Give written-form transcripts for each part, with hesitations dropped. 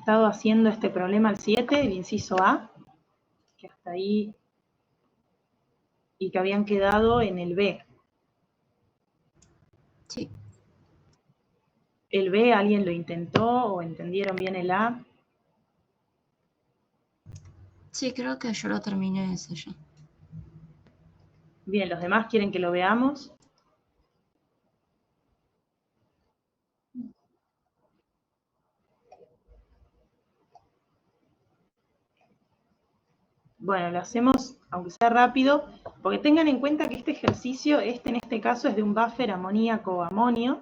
estado haciendo este problema el 7, el inciso A, que hasta ahí, y que habían quedado en el B. Sí. ¿El B alguien lo intentó o entendieron bien el A? Sí, creo que yo lo terminé ese ya. Bien, ¿los demás quieren que lo veamos? Bueno, lo hacemos, aunque sea rápido, porque tengan en cuenta que este ejercicio, en este caso, es de un buffer amoníaco-amonio.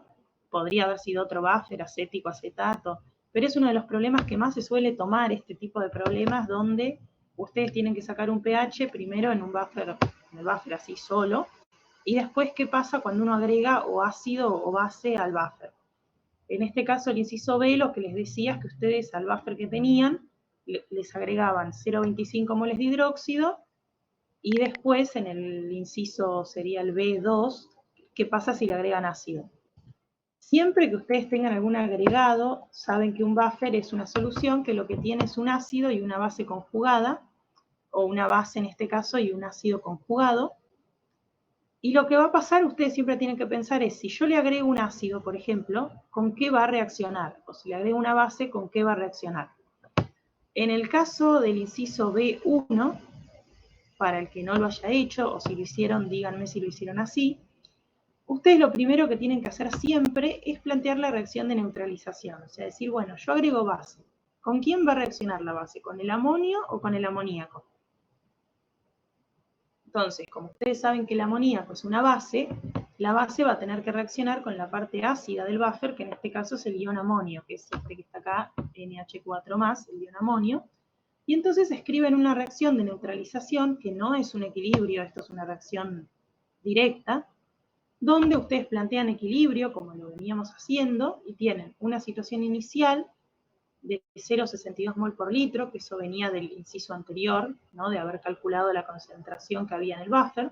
Podría haber sido otro buffer, acético-acetato, pero es uno de los problemas que más se suele tomar, este tipo de problemas, donde ustedes tienen que sacar un pH primero en un buffer, en el buffer así solo, y después qué pasa cuando uno agrega o ácido o base al buffer. En este caso, el inciso B, lo que les decía es que ustedes al buffer que tenían, les agregaban 0,25 moles de hidróxido, y después en el inciso sería el B2, ¿qué pasa si le agregan ácido? Siempre que ustedes tengan algún agregado, saben que un buffer es una solución que lo que tiene es un ácido y una base conjugada, o una base en este caso y un ácido conjugado. Y lo que va a pasar, ustedes siempre tienen que pensar es, si yo le agrego un ácido, por ejemplo, ¿con qué va a reaccionar? O si le agrego una base, ¿con qué va a reaccionar? En el caso del inciso B1, para el que no lo haya hecho, o si lo hicieron, díganme si lo hicieron así, ustedes lo primero que tienen que hacer siempre es plantear la reacción de neutralización. O sea, decir, bueno, yo agrego base. ¿Con quién va a reaccionar la base? ¿Con el amonio o con el amoníaco? Entonces, como ustedes saben que el amoníaco es una base, la base va a tener que reaccionar con la parte ácida del buffer, que en este caso es el ion amonio, que es este que está acá, NH4+, el ion amonio. Y entonces escriben una reacción de neutralización, que no es un equilibrio, esto es una reacción directa, donde ustedes plantean equilibrio, como lo veníamos haciendo, y tienen una situación inicial de 0,62 mol por litro, que eso venía del inciso anterior, ¿no? De haber calculado la concentración que había en el buffer.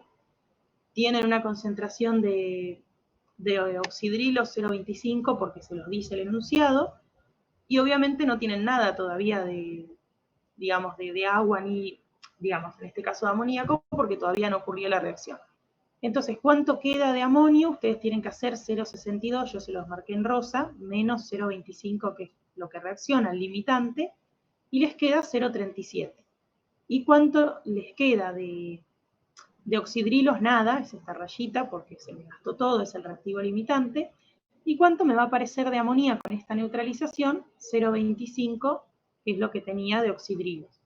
Tienen una concentración de oxidrilo 0,25 porque se los dice el enunciado, y obviamente no tienen nada todavía de, digamos, de agua ni, digamos, en este caso de amoníaco, porque todavía no ocurrió la reacción. Entonces, ¿cuánto queda de amonio? Ustedes tienen que hacer 0,62, yo se los marqué en rosa, menos 0,25, que es lo que reacciona, el limitante, y les queda 0,37. ¿Y cuánto les queda de oxidrilos? Nada, es esta rayita, porque se me gastó todo, es el reactivo limitante. ¿Y cuánto me va a aparecer de amoníaco con esta neutralización? 0,25, que es lo que tenía de oxidrilos.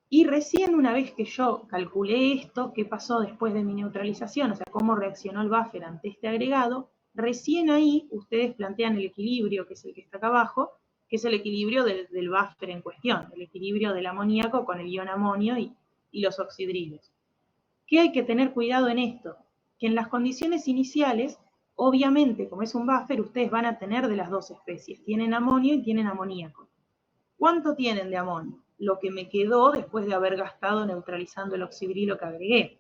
Y recién una vez que yo calculé esto, qué pasó después de mi neutralización, o sea, cómo reaccionó el buffer ante este agregado, recién ahí ustedes plantean el equilibrio, que es el que está acá abajo, que es el equilibrio del buffer en cuestión, el equilibrio del amoníaco con el ion amonio y los oxidrilos. ¿Qué hay que tener cuidado en esto? Que en las condiciones iniciales, obviamente, como es un buffer, ustedes van a tener de las dos especies, tienen amonio y tienen amoníaco. ¿Cuánto tienen de amonio? Lo que me quedó después de haber gastado neutralizando el oxidrilo que agregué,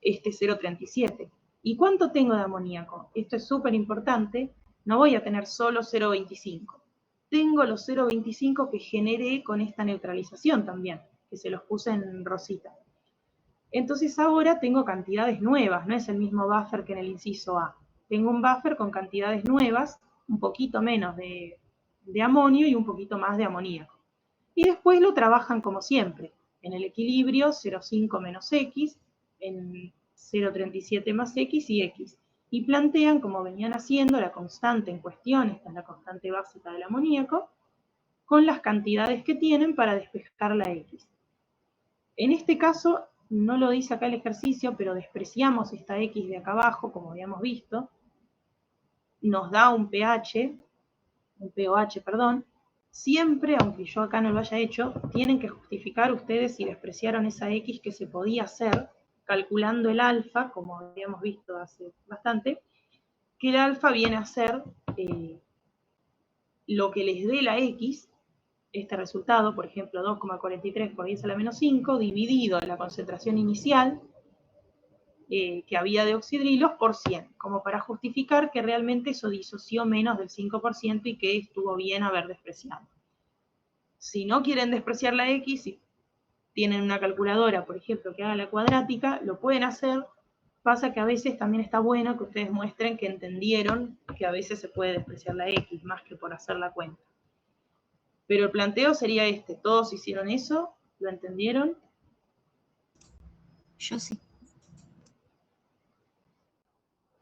este 0,37. ¿Y cuánto tengo de amoníaco? Esto es súper importante, no voy a tener solo 0,25. Tengo los 0,25 que generé con esta neutralización también, que se los puse en rosita. Entonces ahora tengo cantidades nuevas, no es el mismo buffer que en el inciso A. Tengo un buffer con cantidades nuevas, un poquito menos de amonio y un poquito más de amoníaco. Y después lo trabajan como siempre, en el equilibrio 0,5 menos X, en 0,37 más X y X. Y plantean, como venían haciendo, la constante en cuestión, esta es la constante básica del amoníaco, con las cantidades que tienen para despejar la X. En este caso, no lo dice acá el ejercicio, pero despreciamos esta X de acá abajo, como habíamos visto, nos da un pOH, perdón. Siempre, aunque yo acá no lo haya hecho, tienen que justificar ustedes si despreciaron esa X que se podía hacer calculando el alfa, como habíamos visto hace bastante, que el alfa viene a ser lo que les dé la X, este resultado, por ejemplo, 2,43 por 10 a la menos 5, dividido en la concentración inicial que había de oxidrilos por 100, como para justificar que realmente eso disoció menos del 5% y que estuvo bien haber despreciado. Si no quieren despreciar la X, si tienen una calculadora, por ejemplo, que haga la cuadrática, lo pueden hacer. Pasa que a veces también está bueno que ustedes muestren que entendieron que a veces se puede despreciar la X, más que por hacer la cuenta. Pero el planteo sería este, ¿todos hicieron eso? ¿Lo entendieron? Yo sí.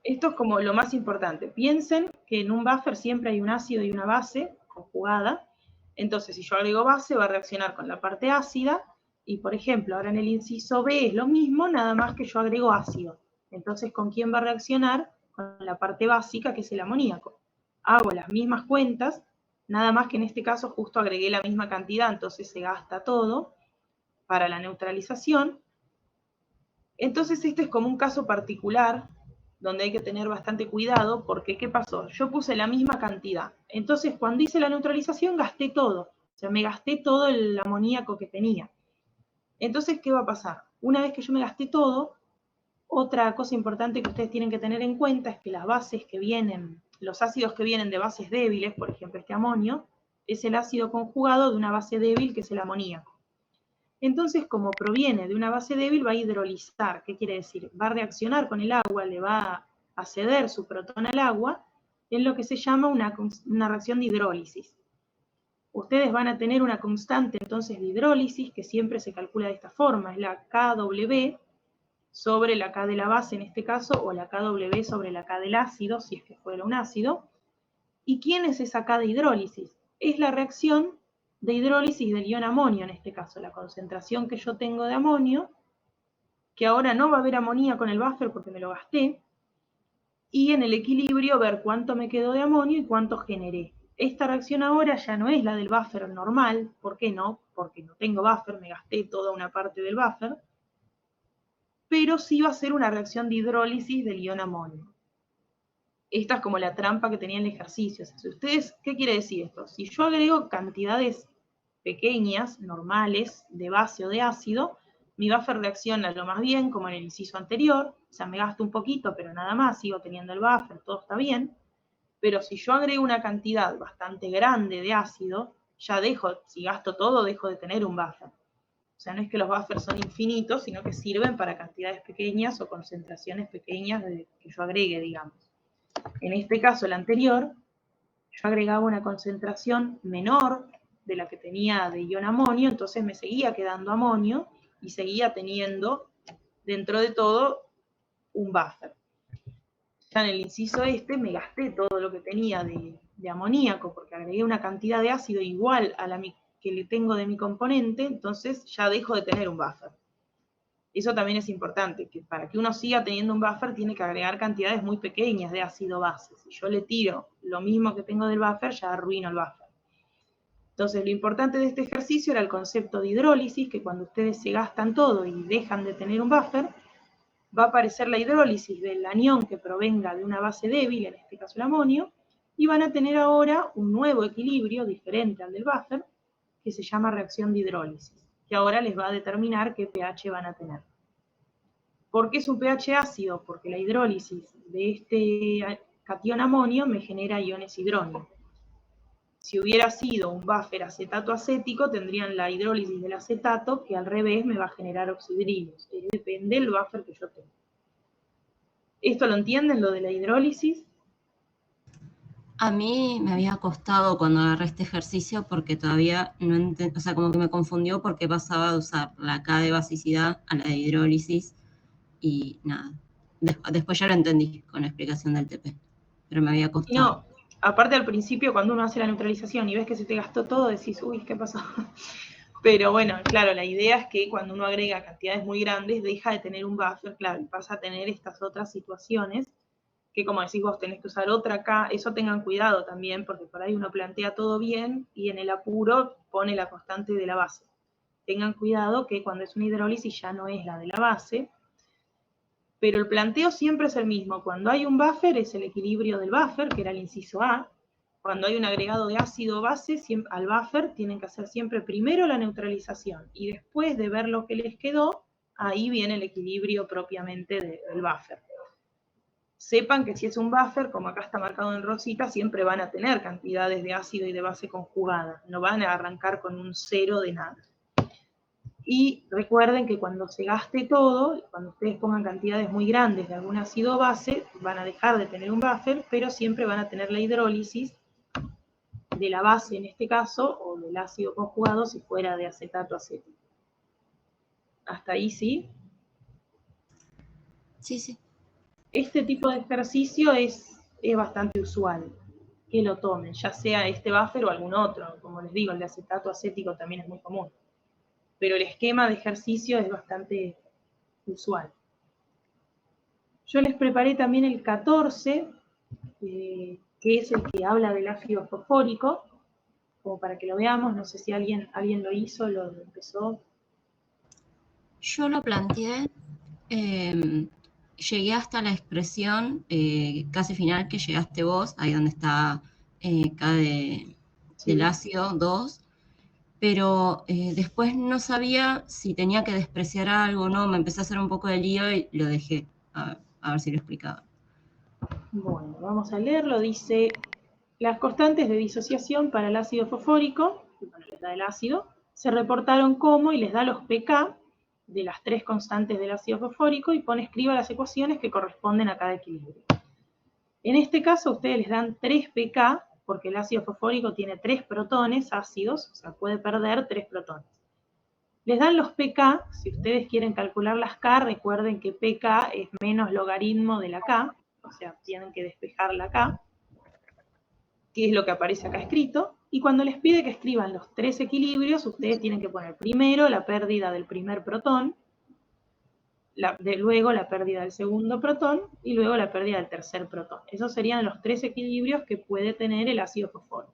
Esto es como lo más importante. Piensen que en un buffer siempre hay un ácido y una base conjugada. Entonces, si yo agrego base, va a reaccionar con la parte ácida. Y, por ejemplo, ahora en el inciso B es lo mismo, nada más que yo agrego ácido. Entonces, ¿con quién va a reaccionar? Con la parte básica, que es el amoníaco. Hago las mismas cuentas, nada más que en este caso justo agregué la misma cantidad, entonces se gasta todo para la neutralización. Entonces, este es como un caso particular donde hay que tener bastante cuidado, porque ¿qué pasó? Yo puse la misma cantidad. Entonces, cuando hice la neutralización, gasté todo. O sea, me gasté todo el amoníaco que tenía. Entonces, ¿qué va a pasar? Una vez que yo me gasté todo, otra cosa importante que ustedes tienen que tener en cuenta es que las bases que vienen, los ácidos que vienen de bases débiles, por ejemplo este amonio, es el ácido conjugado de una base débil que es el amoníaco. Entonces, como proviene de una base débil, va a hidrolizar. ¿Qué quiere decir? Va a reaccionar con el agua, le va a ceder su protón al agua, en lo que se llama una reacción de hidrólisis. Ustedes van a tener una constante entonces de hidrólisis que siempre se calcula de esta forma, es la KW sobre la K de la base en este caso, o la KW sobre la K del ácido, si es que fuera un ácido. ¿Y quién es esa K de hidrólisis? Es la reacción de hidrólisis del ion amonio en este caso, la concentración que yo tengo de amonio, que ahora no va a haber amoníaco en el buffer porque me lo gasté, y en el equilibrio ver cuánto me quedó de amonio y cuánto generé. Esta reacción ahora ya no es la del buffer normal. ¿Por qué no? Porque no tengo buffer, me gasté toda una parte del buffer, pero sí va a ser una reacción de hidrólisis del ion amonio. Esta es como la trampa que tenía en el ejercicio. O sea, si ustedes, ¿qué quiere decir esto? Si yo agrego cantidades pequeñas, normales, de base o de ácido, mi buffer reacciona lo más bien, como en el inciso anterior, o sea, me gasto un poquito, pero nada más, sigo teniendo el buffer, todo está bien. Pero si yo agrego una cantidad bastante grande de ácido, ya dejo, si gasto todo, dejo de tener un buffer. O sea, no es que los buffers son infinitos, sino que sirven para cantidades pequeñas o concentraciones pequeñas que yo agregue, digamos. En este caso, el anterior, yo agregaba una concentración menor de la que tenía de ion amonio, entonces me seguía quedando amonio y seguía teniendo, dentro de todo, un buffer. Ya en el inciso este me gasté todo lo que tenía de amoníaco, porque agregué una cantidad de ácido igual a la que le tengo de mi componente, entonces ya dejo de tener un buffer. Eso también es importante, que para que uno siga teniendo un buffer tiene que agregar cantidades muy pequeñas de ácido base. Si yo le tiro lo mismo que tengo del buffer, ya arruino el buffer. Entonces, lo importante de este ejercicio era el concepto de hidrólisis, que cuando ustedes se gastan todo y dejan de tener un buffer, va a aparecer la hidrólisis del anión que provenga de una base débil, en este caso el amonio, y van a tener ahora un nuevo equilibrio diferente al del buffer, que se llama reacción de hidrólisis, que ahora les va a determinar qué pH van a tener. ¿Por qué es un pH ácido? Porque la hidrólisis de este catión amonio me genera iones hidróneo. Si hubiera sido un buffer acetato acético, tendrían la hidrólisis del acetato, que al revés me va a generar oxidrilos. Depende del buffer que yo tenga. ¿Esto lo entienden, lo de la hidrólisis? A mí me había costado cuando agarré este ejercicio porque todavía no entendí, o sea, como que me confundió porque pasaba de usar la K de basicidad a la de hidrólisis y nada. Después ya lo entendí con la explicación del TP, pero me había costado. No, aparte al principio cuando uno hace la neutralización y ves que se te gastó todo, decís, uy, ¿qué pasó? Pero bueno, claro, la idea es que cuando uno agrega cantidades muy grandes, deja de tener un buffer, claro, y pasa a tener estas otras situaciones que como decís vos, tenés que usar otra K, eso tengan cuidado también, porque por ahí uno plantea todo bien y en el apuro pone la constante de la base. Tengan cuidado que cuando es una hidrólisis ya no es la de la base, pero el planteo siempre es el mismo. Cuando hay un buffer es el equilibrio del buffer, que era el inciso A. Cuando hay un agregado de ácido base al buffer, tienen que hacer siempre primero la neutralización y después de ver lo que les quedó, ahí viene el equilibrio propiamente del buffer. sepan que si es un buffer, como acá está marcado en rosita, siempre van a tener cantidades de ácido y de base conjugada, no van a arrancar con un cero de nada. Y recuerden que cuando se gaste todo, cuando ustedes pongan cantidades muy grandes de algún ácido base, van a dejar de tener un buffer, pero siempre van a tener la hidrólisis de la base en este caso, o del ácido conjugado si fuera de acetato acético. ¿Hasta ahí sí? Sí, sí. Este tipo de ejercicio es bastante usual que lo tomen, ya sea este buffer o algún otro. Como les digo, el de acetato acético también es muy común. Pero el esquema de ejercicio es bastante usual. Yo les preparé también el 14, que es el que habla del ácido fosfórico, como para que lo veamos. No sé si alguien lo hizo, lo empezó. Yo lo planteé, llegué hasta la expresión casi final que llegaste vos, ahí donde está K del ácido 2, pero después no sabía si tenía que despreciar algo o no, me empecé a hacer un poco de lío y lo dejé, a ver si lo explicaba. Bueno, vamos a leerlo. Dice, las constantes de disociación para el ácido fosfórico, bueno, les da el ácido, se reportaron como, y les da los pK de las tres constantes del ácido fosfórico, y escriba las ecuaciones que corresponden a cada equilibrio. En este caso, ustedes les dan 3 pK, porque el ácido fosfórico tiene 3 protones ácidos, o sea, puede perder 3 protones. Les dan los pK, si ustedes quieren calcular las K, recuerden que pK es menos logaritmo de la K, o sea, tienen que despejar la K, que es lo que aparece acá escrito, y cuando les pide que escriban los 3 equilibrios, ustedes tienen que poner primero la pérdida del primer protón, luego la pérdida del segundo protón, y luego la pérdida del tercer protón. Esos serían los 3 equilibrios que puede tener el ácido fosfórico.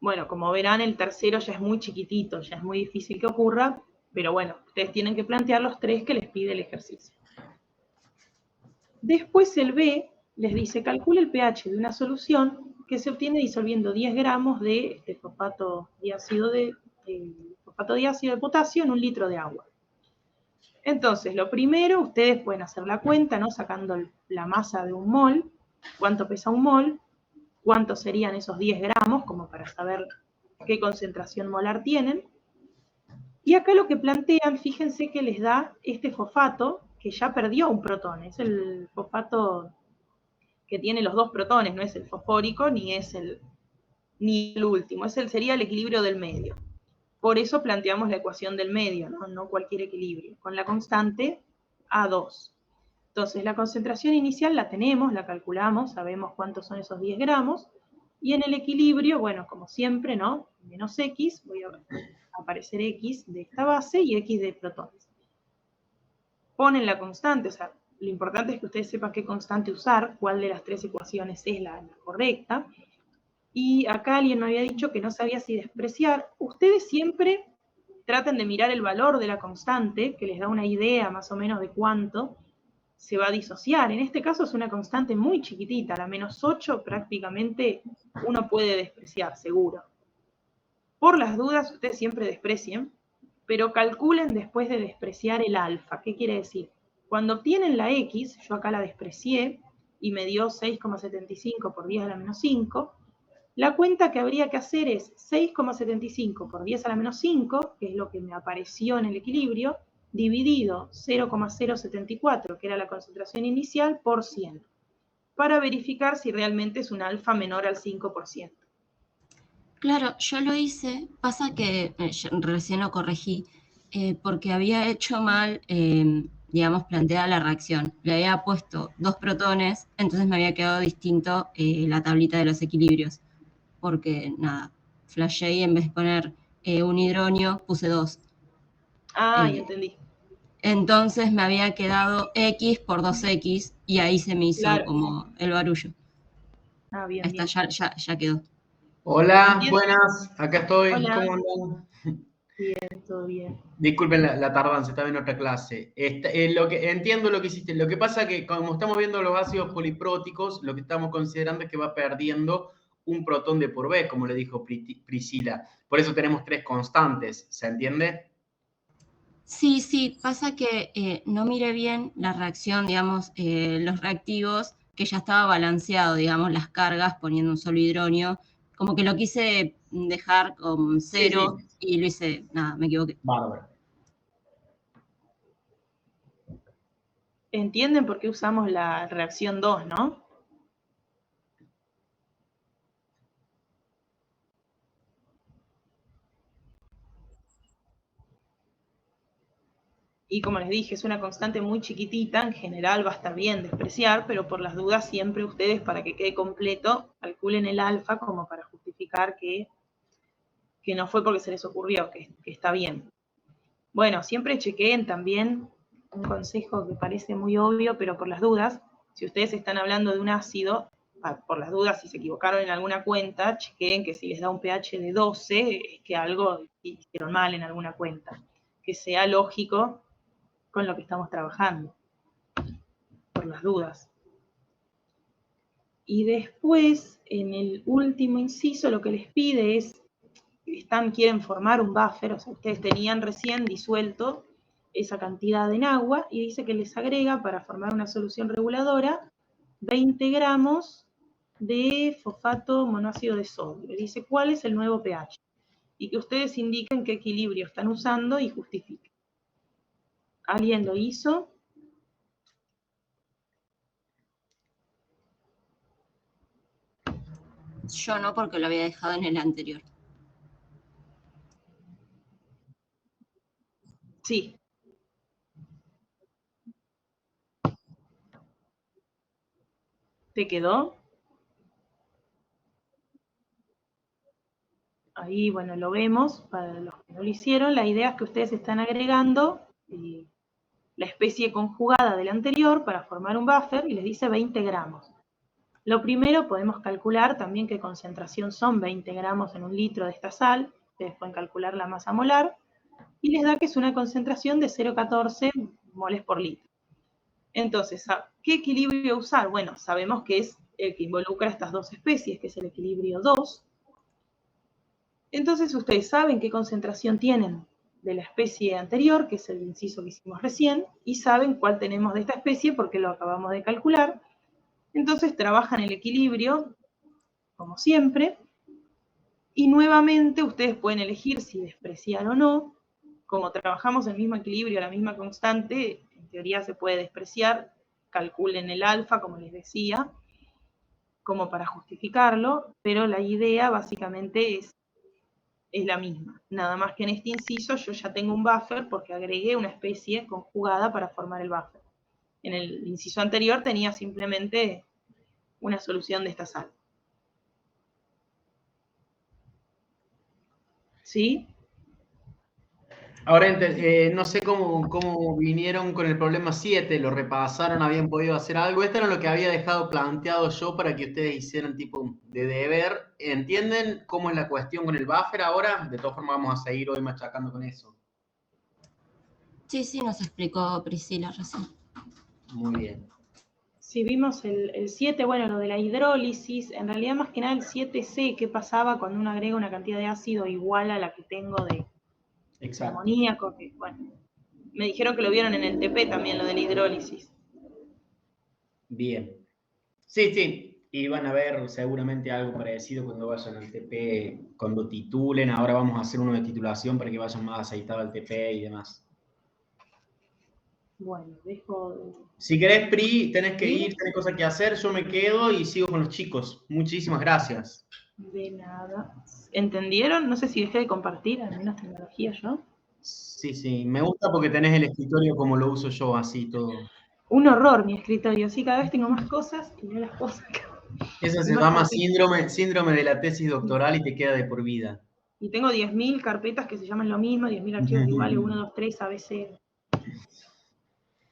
Bueno, como verán, el tercero ya es muy chiquitito, ya es muy difícil que ocurra, pero bueno, ustedes tienen que plantear los 3 que les pide el ejercicio. Después el B les dice, calcule el pH de una solución que se obtiene disolviendo 10 gramos de fosfato diácido de potasio en 1 litro de agua. Entonces, lo primero, ustedes pueden hacer la cuenta, ¿no? Sacando la masa de un mol, cuánto pesa un mol, cuántos serían esos 10 gramos, como para saber qué concentración molar tienen. Y acá lo que plantean, fíjense que les da este fosfato, que ya perdió un protón, es el fosfato que tiene los 2 protones, no es el fosfórico ni el último, sería el equilibrio del medio. Por eso planteamos la ecuación del medio, no cualquier equilibrio, con la constante A2. Entonces la concentración inicial la tenemos, la calculamos, sabemos cuántos son esos 10 gramos, y en el equilibrio, bueno, como siempre, ¿no? Menos X, voy a aparecer X de esta base y X de protones. Ponen la constante, o sea, lo importante es que ustedes sepan qué constante usar, cuál de las 3 ecuaciones es la correcta. Y acá alguien me había dicho que no sabía si despreciar. Ustedes siempre traten de mirar el valor de la constante, que les da una idea más o menos de cuánto se va a disociar. En este caso es una constante muy chiquitita, la -8 prácticamente uno puede despreciar, seguro. Por las dudas, ustedes siempre desprecien, pero calculen después de despreciar el alfa. ¿Qué quiere decir? Cuando obtienen la X, yo acá la desprecié y me dio 6,75 por 10 a la menos 5, la cuenta que habría que hacer es 6,75 por 10 a la menos 5, que es lo que me apareció en el equilibrio, dividido 0,074, que era la concentración inicial, por 100, para verificar si realmente es un alfa menor al 5%. Claro, yo lo hice, pasa que recién lo corregí, porque había hecho mal, digamos, planteada la reacción. Le había puesto 2 protones, entonces me había quedado distinto la tablita de los equilibrios, porque nada, flashé y en vez de poner un hidronio, puse 2. Ah, ya entendí. Entonces me había quedado X por 2X y ahí se me hizo Claro. como el barullo. Ah, bien, Ahí está, bien. ya quedó. Hola, buenas, acá estoy. Hola. ¿Cómo andan? Bien, todo bien. Disculpen la tardanza, estaba en otra clase. Entiendo lo que hiciste. Lo que pasa es que como estamos viendo los ácidos polipróticos, lo que estamos considerando es que va perdiendo un protón de por B, como le dijo Priscila. Por eso tenemos 3 constantes, ¿se entiende? Sí, sí, pasa que no miré bien la reacción, digamos, los reactivos, que ya estaba balanceado, digamos, las cargas poniendo un solo hidronio, como que lo quise dejar con Sí, cero sí. y lo hice, nada, me equivoqué. Bárbaro. ¿Entienden por qué usamos la reacción 2, no? Y como les dije, es una constante muy chiquitita, en general va a estar bien despreciar, pero por las dudas siempre ustedes, para que quede completo, calculen el alfa como para justificar que no fue porque se les ocurrió, que está bien. Bueno, siempre chequeen también un consejo que parece muy obvio, pero por las dudas, si ustedes están hablando de un ácido, por las dudas, si se equivocaron en alguna cuenta, chequeen que si les da un pH de 12, es que algo hicieron mal en alguna cuenta, que sea lógico con lo que estamos trabajando, por las dudas. Y después, en el último inciso, lo que les pide es, quieren formar un buffer, o sea, ustedes tenían recién disuelto esa cantidad en agua y dice que les agrega para formar una solución reguladora 20 gramos de fosfato monoácido de sodio. Le dice cuál es el nuevo pH y que ustedes indiquen qué equilibrio están usando y justifiquen. ¿Alguien lo hizo? Yo no, porque lo había dejado en el anterior. Sí. ¿Te quedó? Ahí, bueno, lo vemos, para los que no lo hicieron, la idea es que ustedes están agregando la especie conjugada del anterior para formar un buffer y les dice 20 gramos. Lo primero, podemos calcular también qué concentración son 20 gramos en un litro de esta sal, ustedes pueden calcular la masa molar, y les da que es una concentración de 0,14 moles por litro. Entonces, ¿qué equilibrio usar? Bueno, sabemos que es el que involucra estas dos especies, que es el equilibrio 2. Entonces, ustedes saben qué concentración tienen de la especie anterior, que es el inciso que hicimos recién, y saben cuál tenemos de esta especie porque lo acabamos de calcular. Entonces, trabajan el equilibrio, como siempre, y nuevamente ustedes pueden elegir si despreciar o no. Como trabajamos el mismo equilibrio, la misma constante, en teoría se puede despreciar. Calculen el alfa, como les decía, como para justificarlo, pero la idea básicamente es la misma. Nada más que en este inciso yo ya tengo un buffer porque agregué una especie conjugada para formar el buffer. En el inciso anterior tenía simplemente una solución de esta sal. ¿Sí? Ahora, no sé cómo vinieron con el problema 7, lo repasaron, habían podido hacer algo. Esto era lo que había dejado planteado yo para que ustedes hicieran tipo de deber. ¿Entienden cómo es la cuestión con el buffer ahora? De todas formas, vamos a seguir hoy machacando con eso. Sí, sí, nos explicó Priscila recién. Muy bien. Si vimos el 7, bueno, lo de la hidrólisis, en realidad más que nada el 7C, qué pasaba cuando uno agrega una cantidad de ácido igual a la que tengo de Exacto. amoníaco, que bueno, me dijeron que lo vieron en el TP también, lo de la hidrólisis. Bien. Sí, sí. Y van a ver seguramente algo parecido cuando vayan al TP, cuando titulen. Ahora vamos a hacer uno de titulación para que vayan más aceitado al TP y demás. Bueno, dejo... Si querés, Pri, tenés que ¿Sí? ir, tenés cosas que hacer, yo me quedo y sigo con los chicos. Muchísimas gracias. De nada. ¿Entendieron? No sé si dejé de compartir, al menos tecnología yo. Sí, sí, me gusta porque tenés el escritorio como lo uso yo, así todo. Un horror mi escritorio, sí, cada vez tengo más cosas y no las puedo sacar. Eso Y se más llama carpetas. síndrome de la tesis doctoral y te queda de por vida. Y tengo 10.000 carpetas que se llaman lo mismo, 10.000 archivos iguales, 1, 2, 3, ABC.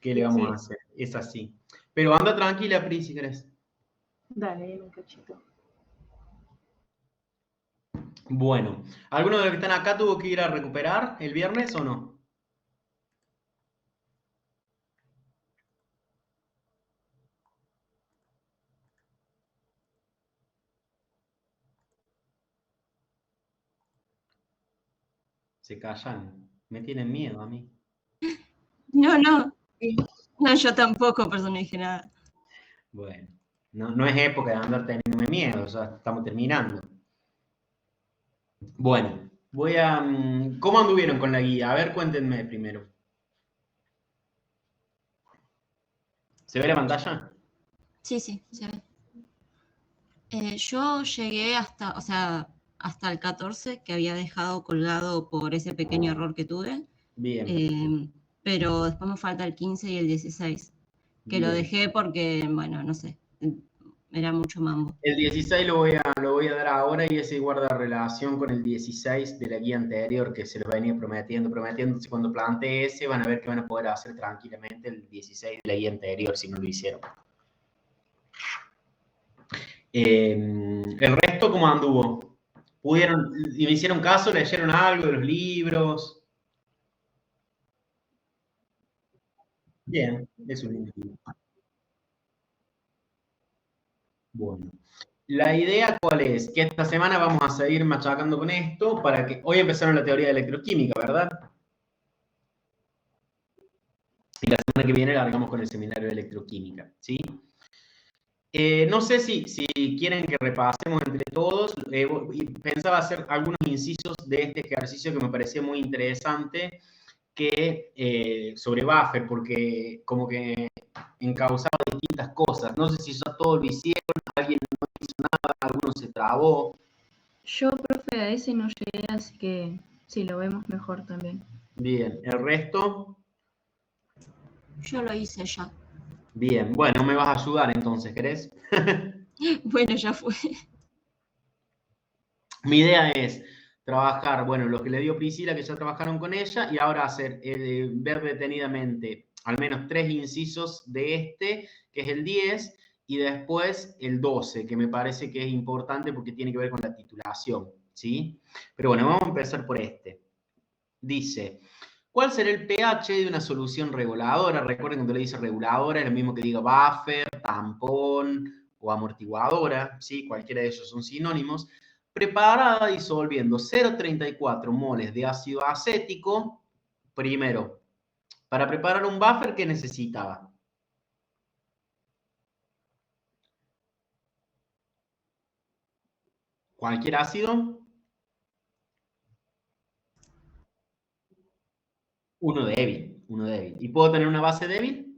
¿Qué le Y vamos así a es. hacer? Es así. Pero anda tranquila, Pri, si querés. Dale, un cachito. Bueno, ¿alguno de los que están acá tuvo que ir a recuperar el viernes o no? Se callan. Me tienen miedo a mí. No, no. No, yo tampoco, por eso no dije nada. Bueno, no es época de andar teniendo miedo, ya estamos terminando. Bueno, voy a... ¿Cómo anduvieron con la guía? A ver, cuéntenme primero. ¿Se ve la pantalla? Sí, se ve. Yo llegué hasta, o sea, hasta el 14, que había dejado colgado por ese pequeño error que tuve. Bien. Pero después me falta el 15 y el 16, que Bien. lo dejé porque, bueno, no sé, era mucho mambo. El 16 lo voy a dar ahora y ese guarda relación con el 16 de la guía anterior que se lo venía prometiendo. Entonces, cuando plantee ese, van a ver que van a poder hacer tranquilamente el 16 de la guía anterior si no lo hicieron. El resto, ¿cómo anduvo? ¿Me hicieron caso? ¿Leyeron algo de los libros? Bien, es un lindo libro. Bueno. La idea, ¿cuál es? Que esta semana vamos a seguir machacando con esto para que... Hoy empezaron la teoría de electroquímica, ¿verdad? Y la semana que viene largamos con el seminario de electroquímica, ¿sí? No sé si quieren que repasemos entre todos. Pensaba hacer algunos incisos de este ejercicio que me parecía muy interesante, que sobre buffer, porque como que encauzaba distintas cosas. No sé si ya todos lo hicieron, alguien no hizo nada, alguno se trabó. Yo, profe, a ese no llegué, así que sí, lo vemos mejor también. Bien, ¿el resto? Yo lo hice ya. Bien, bueno, me vas a ayudar entonces, ¿querés? Bueno, ya fue. Mi idea es trabajar, bueno, lo que le dio Priscila, que ya trabajaron con ella, y ahora ver detenidamente al menos 3 incisos de este, que es el 10, y después el 12, que me parece que es importante porque tiene que ver con la titulación, ¿sí? Pero bueno, vamos a empezar por este. Dice, ¿cuál será el pH de una solución reguladora? Recuerden cuando le dice reguladora es lo mismo que diga buffer, tampón o amortiguadora, ¿sí? Cualquiera de ellos son sinónimos. Preparada disolviendo 0,34 moles de ácido acético. Primero, para preparar un buffer, ¿qué necesitaba? ¿Cualquier ácido? Uno débil, uno débil. ¿Y puedo tener una base débil?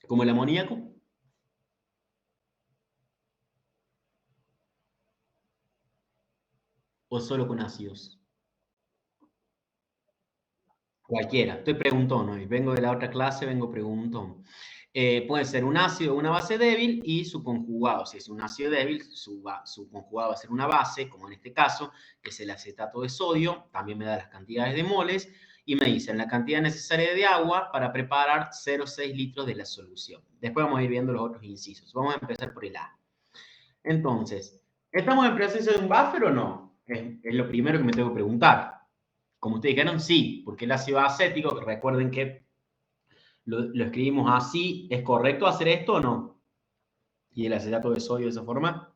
¿Como el amoníaco? ¿O solo con ácidos? Cualquiera. Estoy preguntón hoy. Vengo de la otra clase, vengo preguntón. Puede ser un ácido o una base débil y su conjugado. Si es un ácido débil, su conjugado va a ser una base, como en este caso, que es el acetato de sodio. También me da las cantidades de moles. Y me dicen la cantidad necesaria de agua para preparar 0,6 litros de la solución. Después vamos a ir viendo los otros incisos. Vamos a empezar por el A. Entonces, ¿estamos en presencia de un buffer o no? Es lo primero que me tengo que preguntar. Como ustedes dijeron, sí, porque el ácido acético, recuerden que lo escribimos así, ¿es correcto hacer esto o no? Y el acetato de sodio de esa forma.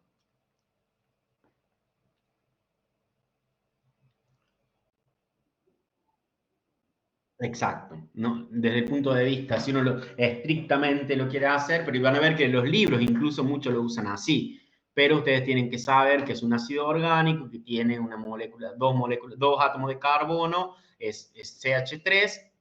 Exacto, ¿no? Desde el punto de vista, si uno estrictamente lo quiere hacer, pero van a ver que los libros incluso muchos lo usan así, pero ustedes tienen que saber que es un ácido orgánico que tiene una molécula, dos átomos de carbono, es CH3,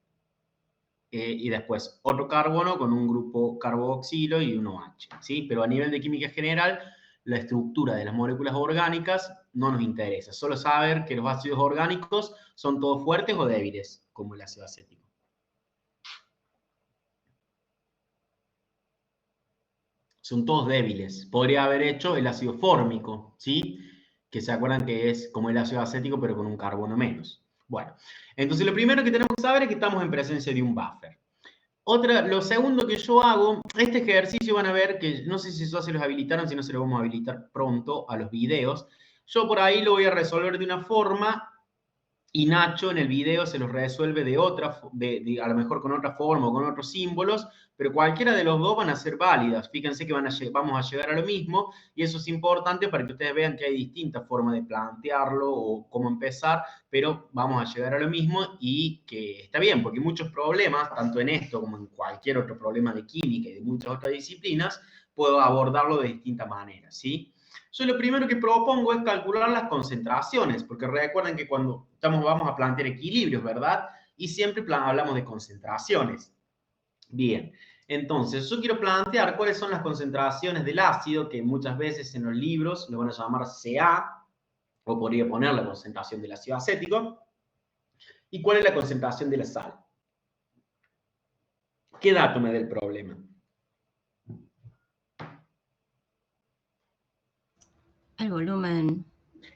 y después otro carbono con un grupo carboxilo y un OH, ¿sí? Pero a nivel de química general, la estructura de las moléculas orgánicas no nos interesa, solo saber que los ácidos orgánicos son todos fuertes o débiles, como el ácido acético. Son todos débiles. Podría haber hecho el ácido fórmico, ¿sí? Que se acuerdan que es como el ácido acético, pero con un carbono menos. Bueno, entonces lo primero que tenemos que saber es que estamos en presencia de un buffer. Lo segundo que yo hago, este ejercicio van a ver que, no sé si ya se los habilitaron, si no se los vamos a habilitar pronto a los videos. Yo por ahí lo voy a resolver de una forma y Nacho en el video se los resuelve de otra, a lo mejor con otra forma o con otros símbolos, pero cualquiera de los dos van a ser válidas. Fíjense que vamos a llegar a lo mismo, y eso es importante para que ustedes vean que hay distintas formas de plantearlo o cómo empezar, pero vamos a llegar a lo mismo y que está bien, porque muchos problemas, tanto en esto como en cualquier otro problema de química y de muchas otras disciplinas, puedo abordarlo de distintas maneras, ¿sí? Yo lo primero que propongo es calcular las concentraciones, porque recuerden que cuando vamos a plantear equilibrios, ¿verdad? Y siempre hablamos de concentraciones. Bien, entonces yo quiero plantear cuáles son las concentraciones del ácido, que muchas veces en los libros lo van a llamar Ca, o podría poner la concentración del ácido acético, y cuál es la concentración de la sal. ¿Qué dato me da el problema? El volumen.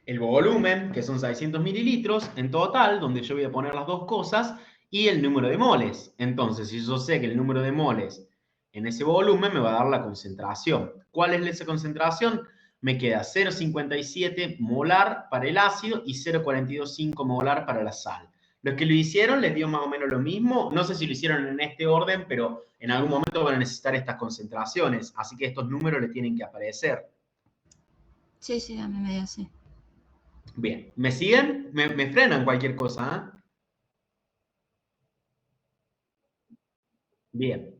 El volumen, que son 600 mililitros en total, donde yo voy a poner las dos cosas, y el número de moles. Entonces, si yo sé que el número de moles en ese volumen me va a dar la concentración. ¿Cuál es esa concentración? Me queda 0,57 molar para el ácido y 0,425 molar para la sal. Los que lo hicieron les dio más o menos lo mismo. No sé si lo hicieron en este orden, pero en algún momento van a necesitar estas concentraciones. Así que estos números les tienen que aparecer. Sí, sí, a mí me dio así. Bien, ¿me siguen? ¿Me frenan cualquier cosa? ¿Eh? Bien.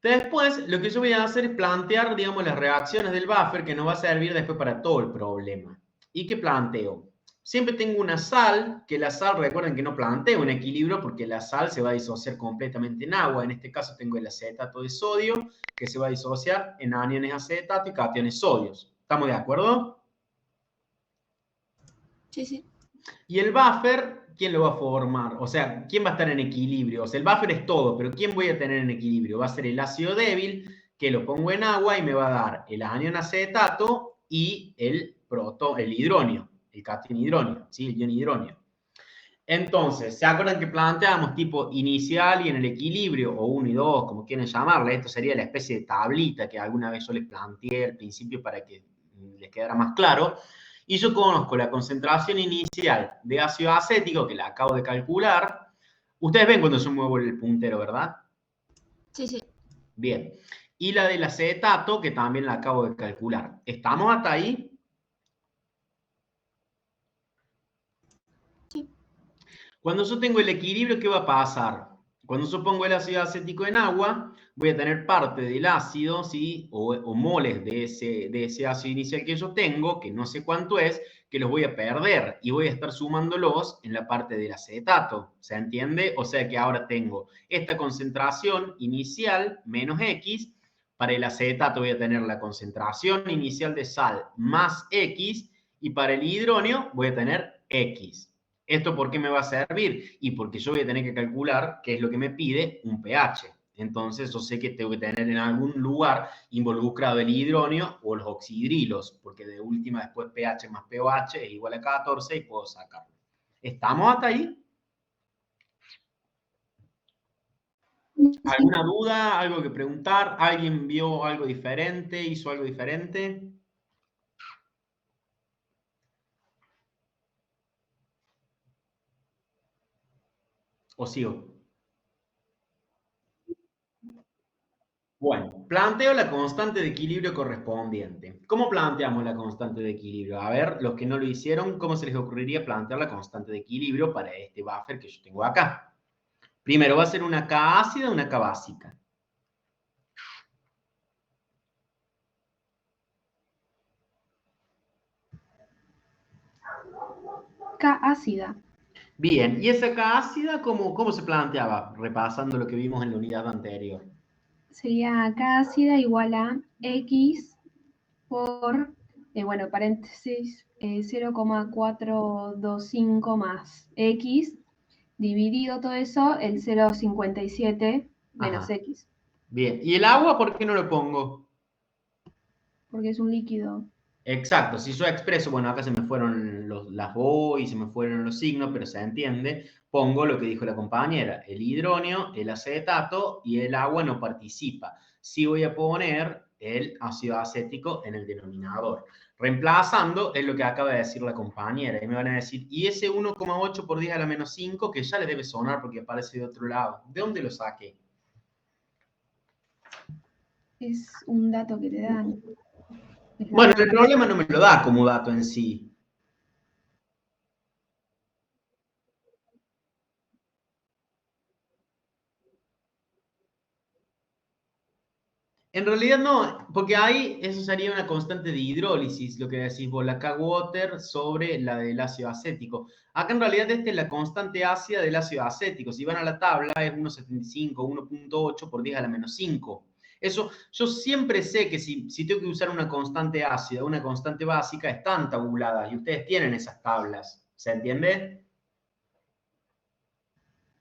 Después, lo que yo voy a hacer es plantear, digamos, las reacciones del buffer que nos va a servir después para todo el problema. ¿Y qué planteo? Siempre tengo una sal, que la sal, recuerden que no planteo un equilibrio porque la sal se va a disociar completamente en agua. En este caso tengo el acetato de sodio, que se va a disociar en aniones acetato y cationes sodios. ¿Estamos de acuerdo? Sí, sí. Y el buffer, ¿quién lo va a formar? O sea, ¿quién va a estar en equilibrio? O sea, el buffer es todo, pero ¿quién voy a tener en equilibrio? Va a ser el ácido débil, que lo pongo en agua y me va a dar el anión acetato y el hidronio, el cation hidronio, ¿sí? El ion hidronio. Entonces, ¿se acuerdan que planteamos tipo inicial y en el equilibrio, o 1 y 2, como quieren llamarle? Esto sería la especie de tablita que alguna vez yo les planteé al principio para que les quedara más claro. Y yo conozco la concentración inicial de ácido acético, que la acabo de calcular. Ustedes ven cuando yo muevo el puntero, ¿verdad? Sí, sí. Bien. Y la del acetato, que también la acabo de calcular. ¿Estamos hasta ahí? Sí. Cuando yo tengo el equilibrio, ¿qué va a pasar? Cuando yo pongo el ácido acético en agua, voy a tener parte del ácido, ¿sí? O moles de ese ácido inicial que yo tengo, que no sé cuánto es, que los voy a perder y voy a estar sumándolos en la parte del acetato. ¿Se entiende? O sea que ahora tengo esta concentración inicial menos X. Para el acetato voy a tener la concentración inicial de sal más X, y para el hidronio voy a tener X. ¿Esto por qué me va a servir? Y porque yo voy a tener que calcular qué es lo que me pide un pH. Entonces yo sé que tengo que tener en algún lugar involucrado el hidronio o los oxidrilos, porque de última después pH más pOH es igual a 14 y puedo sacarlo. ¿Estamos hasta ahí? ¿Alguna duda? ¿Algo que preguntar? ¿Alguien vio algo diferente? ¿Hizo algo diferente? ¿O sigo? Bueno, planteo la constante de equilibrio correspondiente. ¿Cómo planteamos la constante de equilibrio? A ver, los que no lo hicieron, ¿cómo se les ocurriría plantear la constante de equilibrio para este buffer que yo tengo acá? Primero va a ser una K ácida y una K básica. K ácida. Bien, ¿y esa K ácida cómo se planteaba? Repasando lo que vimos en la unidad anterior. Sería K ácida igual a X por, bueno, paréntesis, 0,425 más X, dividido todo eso, el 0,57 menos Ajá. X. Bien, ¿y el agua por qué no lo pongo? Porque es un líquido. Exacto, si yo expreso, bueno, acá se me fueron las O y se me fueron los signos, pero se entiende, pongo lo que dijo la compañera, el hidronio, el acetato y el agua no participa. Sí voy a poner el ácido acético en el denominador. Reemplazando es lo que acaba de decir la compañera. Y me van a decir, y ese 1,8 por 10 a la menos 5, que ya les debe sonar porque aparece de otro lado. ¿De dónde lo saqué? Es un dato que te dan. Bueno, el problema no me lo da como dato en sí. En realidad no, porque ahí eso sería una constante de hidrólisis, lo que decís vos, la K-water sobre la del ácido acético. Acá en realidad esta es la constante ácida del ácido acético. Si van a la tabla es 1,75, 1,8 por 10 a la menos 5. Eso, yo siempre sé que si tengo que usar una constante ácida, una constante básica, están tabuladas y ustedes tienen esas tablas. ¿Se entiende?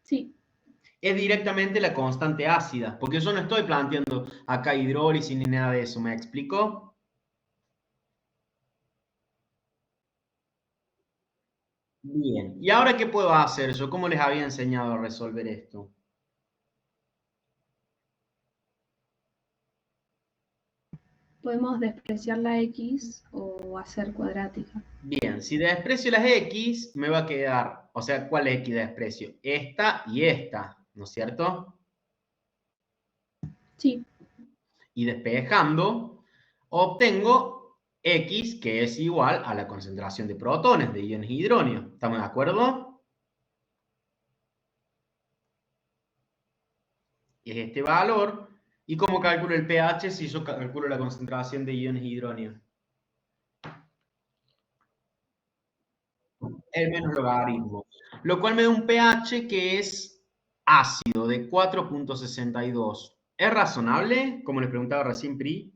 Sí. Es directamente la constante ácida, porque yo no estoy planteando acá hidrólisis ni nada de eso, ¿me explico? Bien, ¿y ahora qué puedo hacer yo? ¿Cómo les había enseñado a resolver esto? Podemos despreciar la X o hacer cuadrática. Bien, si desprecio las X, me va a quedar, o sea, ¿cuál X desprecio? Esta y esta, ¿no es cierto? Sí. Y despejando, obtengo X, que es igual a la concentración de protones, de iones hidróneo. ¿Estamos de acuerdo? Es este valor. ¿Y cómo calculo el pH si yo calculo la concentración de iones hidróneo? El menos logaritmo. Lo cual me da un pH que es ácido de 4,62. ¿Es razonable? Como les preguntaba recién Pri.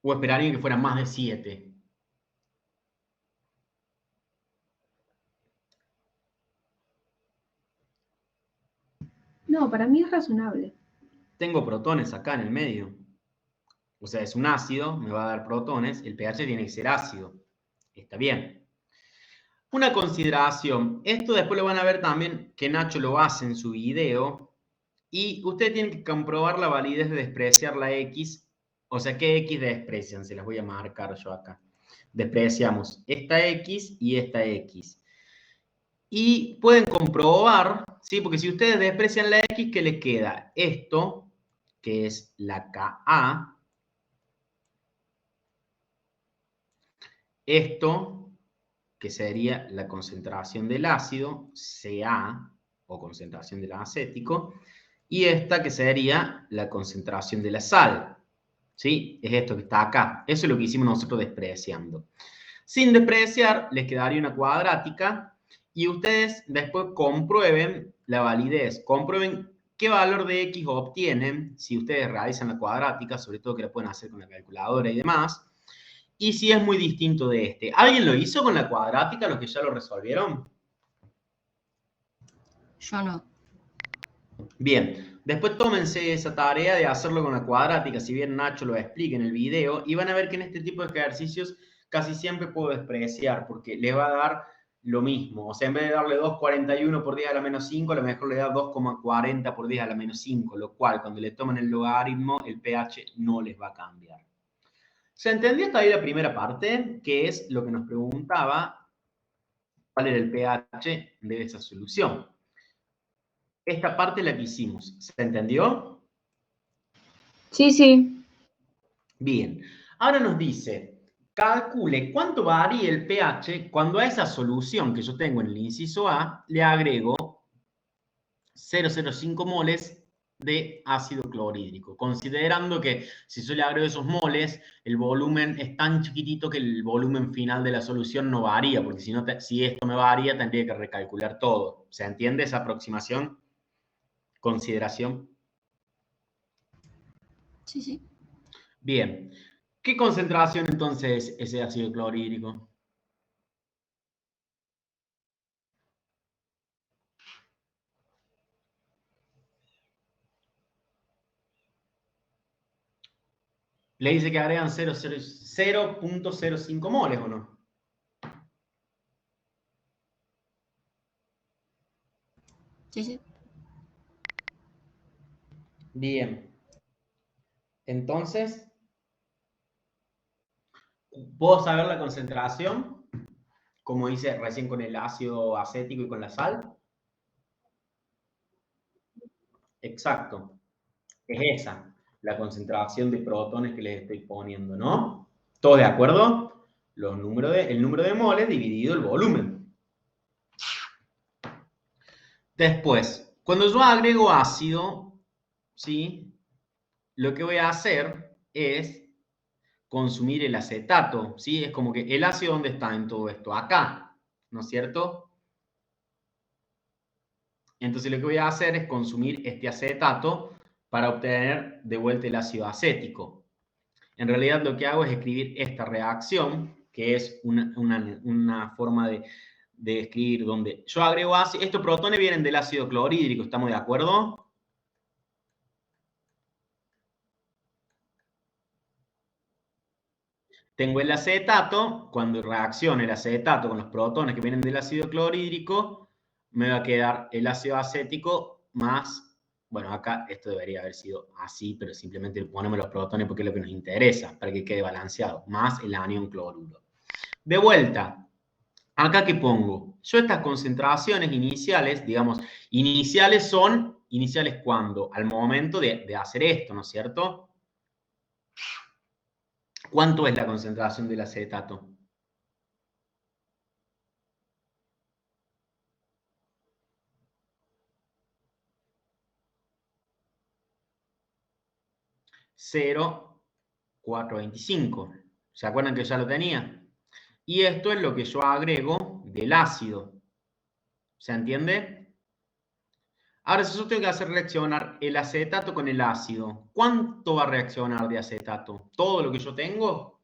¿O esperaría que fuera más de 7? No, para mí es razonable. Tengo protones acá en el medio. O sea, es un ácido, me va a dar protones. El pH tiene que ser ácido. Está bien. Una consideración. Esto después lo van a ver también que Nacho lo hace en su video. Y ustedes tienen que comprobar la validez de despreciar la X. O sea, ¿qué X desprecian? Se las voy a marcar yo acá. Despreciamos esta X y esta X. Y pueden comprobar, ¿sí? Porque si ustedes desprecian la X, ¿qué les queda? Esto, que es la Ka. Esto, que sería la concentración del ácido, Ca, o concentración del acético. Y esta, que sería la concentración de la sal. ¿Sí? Es esto que está acá. Eso es lo que hicimos nosotros despreciando. Sin despreciar, les quedaría una cuadrática y ustedes después comprueben la validez, comprueben qué valor de X obtienen si ustedes realizan la cuadrática, sobre todo que la pueden hacer con la calculadora y demás, y si es muy distinto de este. ¿Alguien lo hizo con la cuadrática, los que ya lo resolvieron? Yo no. Bien, después tómense esa tarea de hacerlo con la cuadrática, si bien Nacho lo explica en el video, y van a ver que en este tipo de ejercicios casi siempre puedo despreciar, porque le va a dar lo mismo. O sea, en vez de darle 2,41 por 10 a la menos 5, a lo mejor le da 2,40 por 10 a la menos 5, lo cual cuando le toman el logaritmo, el pH no les va a cambiar. ¿Se entendió hasta ahí la primera parte? Que es lo que nos preguntaba, cuál era el pH de esa solución. Esta parte la que hicimos, ¿se entendió? Sí, sí. Bien, ahora nos dice, calcule cuánto varía el pH cuando a esa solución que yo tengo en el inciso A le agrego 0,05 moles de ácido clorhídrico, considerando que si yo le agrego esos moles, el volumen es tan chiquitito que el volumen final de la solución no varía, porque si, no si esto me varía, tendría que recalcular todo. ¿Se entiende esa aproximación? Consideración. Sí, sí. Bien. ¿Qué concentración entonces es ese ácido clorhídrico? Le dice que agregan 0,05 moles, ¿o no? Sí, sí. Bien. Entonces, ¿puedo saber la concentración? Como hice recién con el ácido acético y con la sal. Exacto. Es esa, la concentración de protones que les estoy poniendo, ¿no? ¿Todos de acuerdo? El número de moles dividido el volumen. Después, cuando yo agrego ácido, ¿sí? Lo que voy a hacer es consumir el acetato, ¿sí? Es como que el ácido, ¿dónde está en todo esto? Acá, ¿no es cierto? Entonces lo que voy a hacer es consumir este acetato para obtener de vuelta el ácido acético. En realidad lo que hago es escribir esta reacción, que es una forma de escribir donde yo agrego ácido. Estos protones vienen del ácido clorhídrico, ¿estamos de acuerdo? Tengo el acetato, cuando reaccione el acetato con los protones que vienen del ácido clorhídrico, me va a quedar el ácido acético más, bueno, acá esto debería haber sido así, pero simplemente ponemos los protones porque es lo que nos interesa, para que quede balanceado, más el anión cloruro. De vuelta, acá ¿qué pongo? Yo estas concentraciones iniciales, digamos, iniciales son, iniciales ¿cuándo? Al momento de hacer esto, ¿no es cierto? ¿Cuánto es la concentración del acetato? (0,425). ¿Se acuerdan que ya lo tenía? Y esto es lo que yo agrego del ácido. ¿Se entiende? Ahora, si yo tengo que hacer reaccionar el acetato con el ácido, ¿cuánto va a reaccionar de acetato? ¿Todo lo que yo tengo?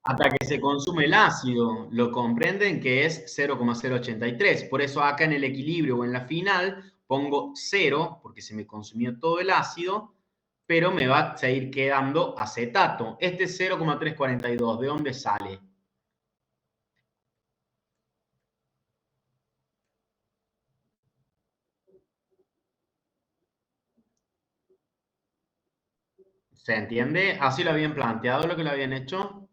Hasta que se consume el ácido, lo comprenden que es 0,083. Por eso acá en el equilibrio o en la final pongo 0, porque se me consumió todo el ácido, pero me va a seguir quedando acetato. Este es 0,342, ¿de dónde sale? ¿Se entiende? ¿Así lo habían planteado lo que lo habían hecho?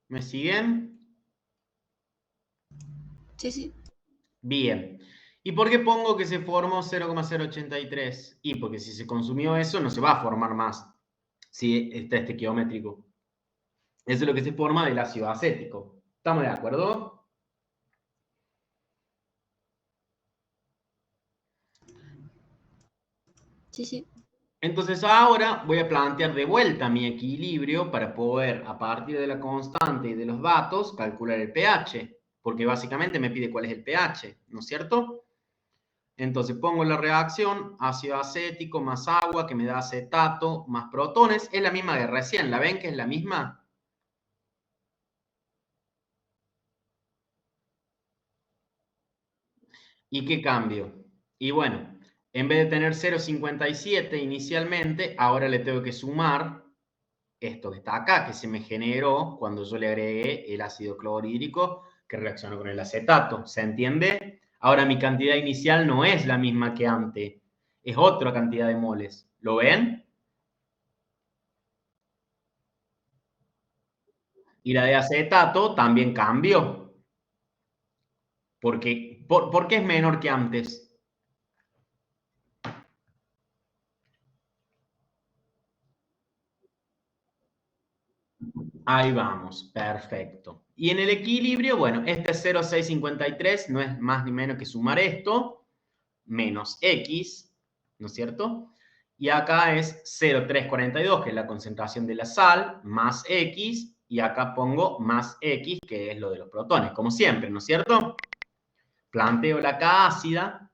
¿Me siguen? Sí, sí. Bien. ¿Y por qué pongo que se formó 0,083? Y porque si se consumió eso, no se va a formar más. Si está este estequiométrico. Eso es lo que se forma del ácido acético. ¿Estamos de acuerdo? Sí, sí. Entonces ahora voy a plantear de vuelta mi equilibrio para poder, a partir de la constante y de los datos, calcular el pH. Porque básicamente me pide cuál es el pH, ¿no es cierto? Entonces pongo la reacción, ácido acético más agua, que me da acetato, más protones. Es la misma de recién, ¿la ven que es la misma? ¿Y qué cambio? Y bueno, en vez de tener 0,57 inicialmente, ahora le tengo que sumar esto que está acá, que se me generó cuando yo le agregué el ácido clorhídrico que reaccionó con el acetato. ¿Se entiende? Ahora mi cantidad inicial no es la misma que antes, es otra cantidad de moles. ¿Lo ven? Y la de acetato también cambió. Porque, ¿por qué es menor que antes? Ahí vamos, perfecto. Y en el equilibrio, bueno, este es 0,653, no es más ni menos que sumar esto, menos X, ¿no es cierto? Y acá es 0,342, que es la concentración de la sal, más X, y acá pongo más X, que es lo de los protones, como siempre, ¿no es cierto? Planteo la K ácida.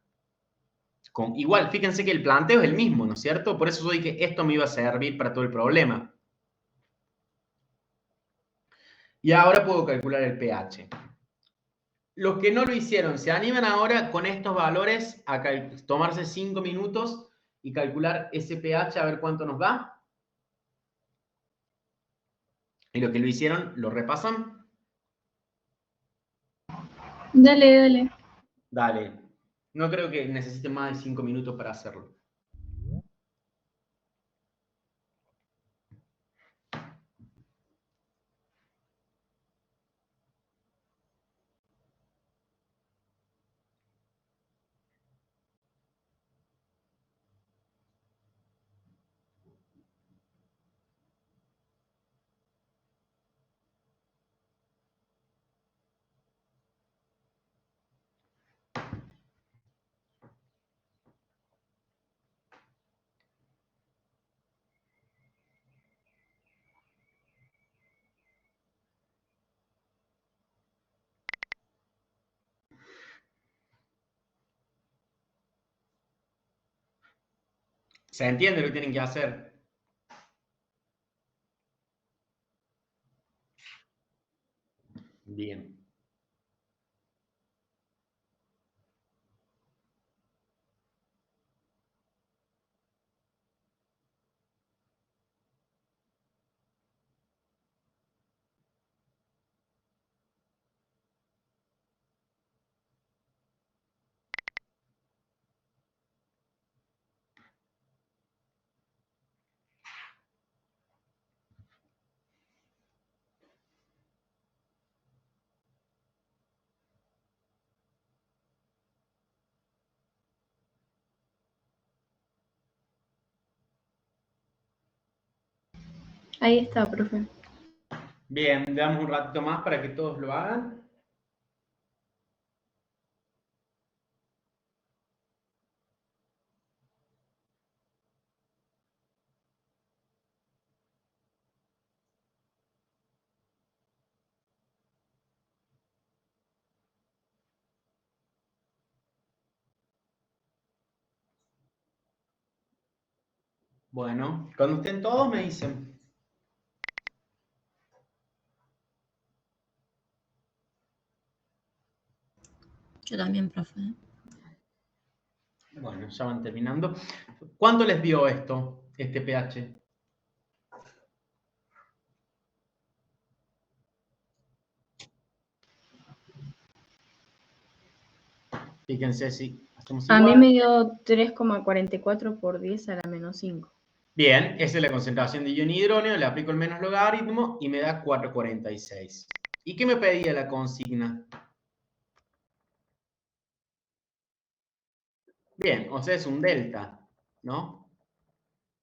Igual, fíjense que el planteo es el mismo, ¿no es cierto? Por eso yo dije que esto me iba a servir para todo el problema. Y ahora puedo calcular el pH. Los que no lo hicieron, ¿se animan ahora con estos valores a tomarse 5 minutos y calcular ese pH a ver cuánto nos da? Y los que lo hicieron, ¿lo repasan? Dale, dale. Dale. No creo que necesiten más de 5 minutos para hacerlo. ¿Se entiende lo que tienen que hacer? Bien. Ahí está, profe. Bien, le damos un ratito más para que todos lo hagan. Bueno, cuando estén todos me dicen. Yo también, profe. Bueno, ya van terminando. ¿Cuánto les dio esto, este pH? Fíjense si hacemos A mí igual. me dio 3,44 por 10 a la menos 5. Bien, esa es la concentración de ion hidróneo, le aplico el menos logaritmo y me da 4,46. ¿Y qué me pedía la consigna? Bien, o sea, es un delta, ¿no?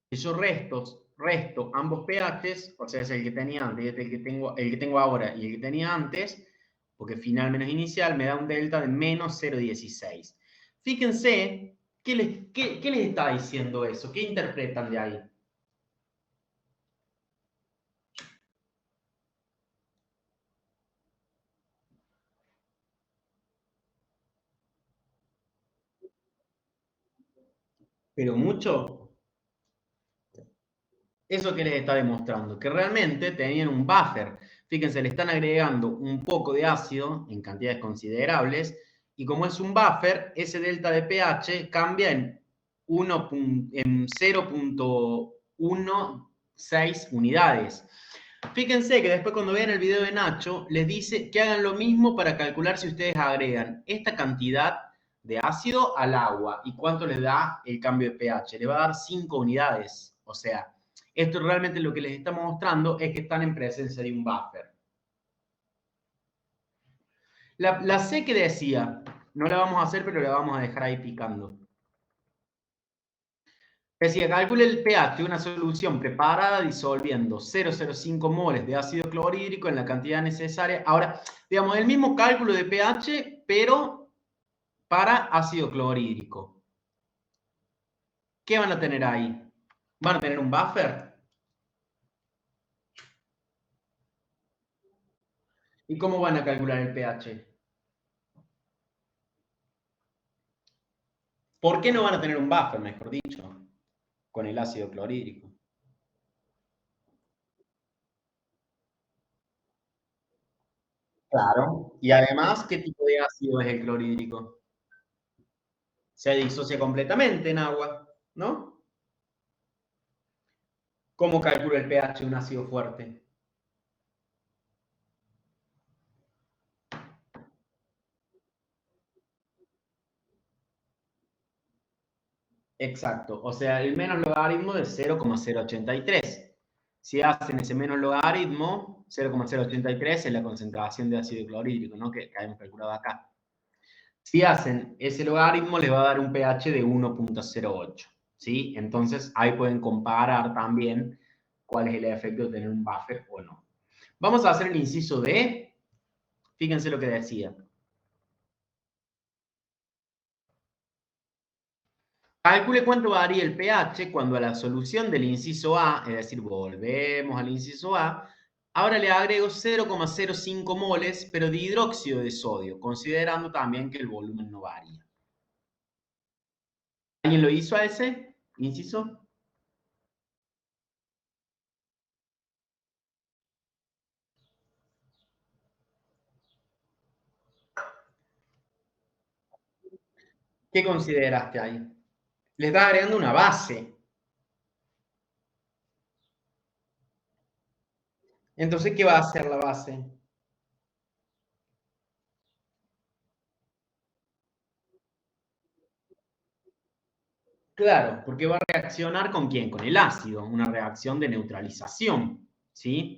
Si yo resto ambos pHs, o sea, es el que tenía antes, este el que tengo ahora y el que tenía antes, porque final menos inicial, me da un delta de menos 0,16. Fíjense, ¿qué les está diciendo eso? ¿Qué interpretan de ahí? Pero mucho. ¿Eso qué les está demostrando? Que realmente tenían un buffer. Fíjense, le están agregando un poco de ácido en cantidades considerables y como es un buffer, ese delta de pH cambia en 0,16 unidades. Fíjense que después cuando vean el video de Nacho, les dice que hagan lo mismo para calcular si ustedes agregan esta cantidad de ácido al agua y cuánto les da el cambio de pH. Les va a dar 5 unidades. O sea, esto realmente lo que les estamos mostrando es que están en presencia de un buffer. La C que decía, no la vamos a hacer, pero la vamos a dejar ahí picando. Decía, calcule el pH de una solución preparada disolviendo 0,05 moles de ácido clorhídrico en la cantidad necesaria. Ahora, digamos, el mismo cálculo de pH, pero para ácido clorhídrico. ¿Qué van a tener ahí? ¿Van a tener un buffer? ¿Y cómo van a calcular el pH? ¿Por qué no van a tener un buffer, mejor dicho, con el ácido clorhídrico? Claro. Y además, ¿qué tipo de ácido es el clorhídrico? Se disocia completamente en agua, ¿no? ¿Cómo calculo el pH de un ácido fuerte? Exacto, o sea, el menos logaritmo de 0,083. Si hacen ese menos logaritmo, 0,083 es la concentración de ácido clorhídrico, ¿no? Que hemos calculado acá. Si hacen ese logaritmo, les va a dar un pH de 1,08, ¿sí? Entonces, ahí pueden comparar también cuál es el efecto de tener un buffer o no. Vamos a hacer el inciso D. Fíjense lo que decía. Calcule cuánto varía el pH cuando a la solución del inciso A, es decir, volvemos al inciso A, ahora le agrego 0,05 moles, pero de hidróxido de sodio, considerando también que el volumen no varía. ¿Alguien lo hizo a ese inciso? ¿Qué consideraste ahí? Le estás agregando una base. Entonces, ¿qué va a hacer la base? Claro, porque va a reaccionar ¿con quién? Con el ácido, una reacción de neutralización, ¿sí?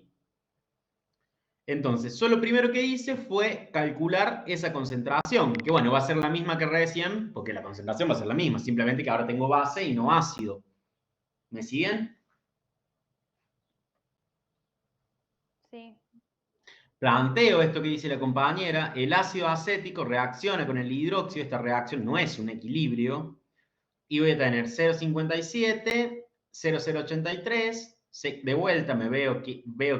Entonces, yo lo primero que hice fue calcular esa concentración, que bueno, va a ser la misma que recién, porque la concentración va a ser la misma, simplemente que ahora tengo base y no ácido. ¿Me siguen? Sí. Planteo esto que dice la compañera, el ácido acético reacciona con el hidróxido, esta reacción no es un equilibrio, y voy a tener 0,57, 0,083, de vuelta me veo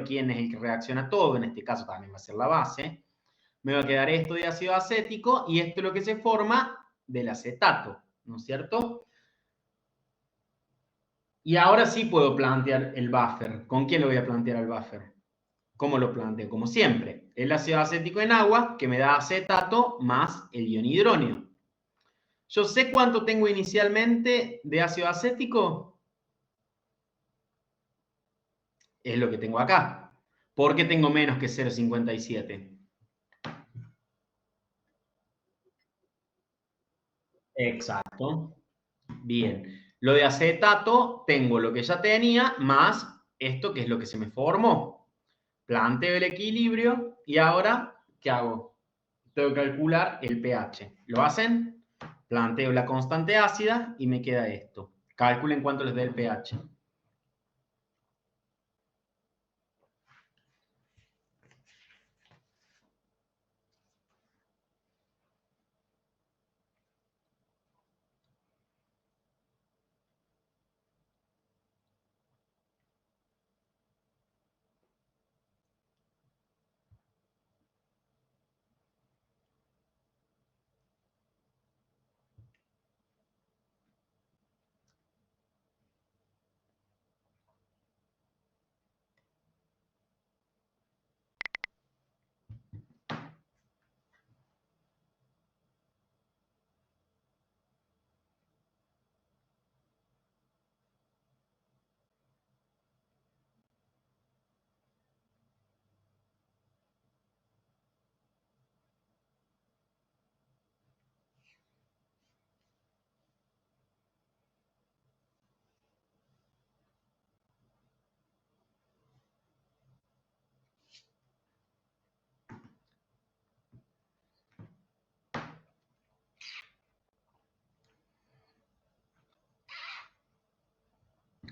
quién es el que reacciona todo, en este caso también va a ser la base, me va a quedar esto de ácido acético y esto es lo que se forma del acetato, ¿no es cierto? Y ahora sí puedo plantear el buffer. ¿Con quién lo voy a plantear el buffer? ¿Cómo lo planteo? Como siempre, el ácido acético en agua, que me da acetato, más el ion hidróneo. Yo sé cuánto tengo inicialmente de ácido acético. Es lo que tengo acá. ¿Por qué tengo menos que 0,57? Exacto. Bien. Lo de acetato, tengo lo que ya tenía, más esto que es lo que se me formó. Planteo el equilibrio y ahora, ¿qué hago? Tengo que calcular el pH. ¿Lo hacen? Planteo la constante ácida y me queda esto. Calculen cuánto les dé el pH.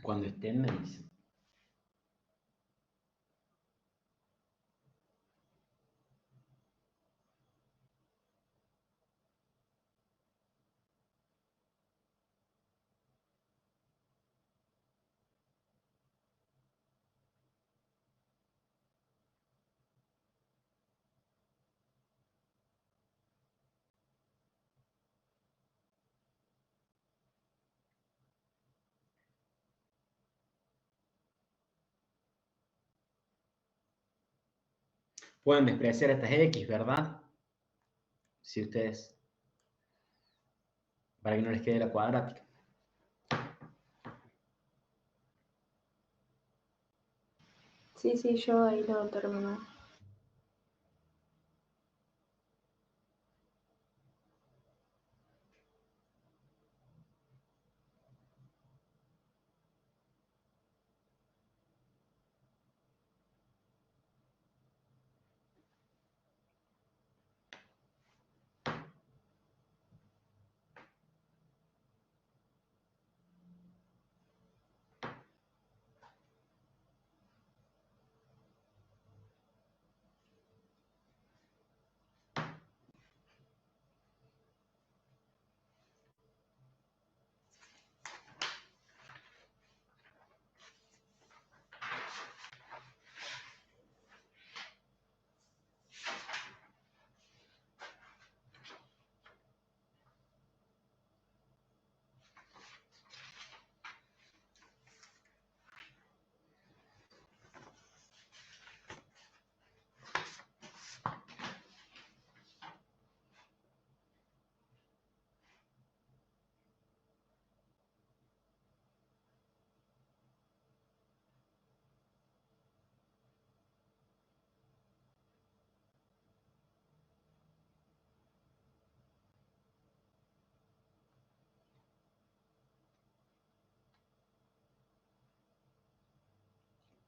Cuando estén, me dicen. Pueden despreciar estas X, ¿verdad? Si ustedes, para que no les quede la cuadrática. Sí, sí, yo ahí lo termino.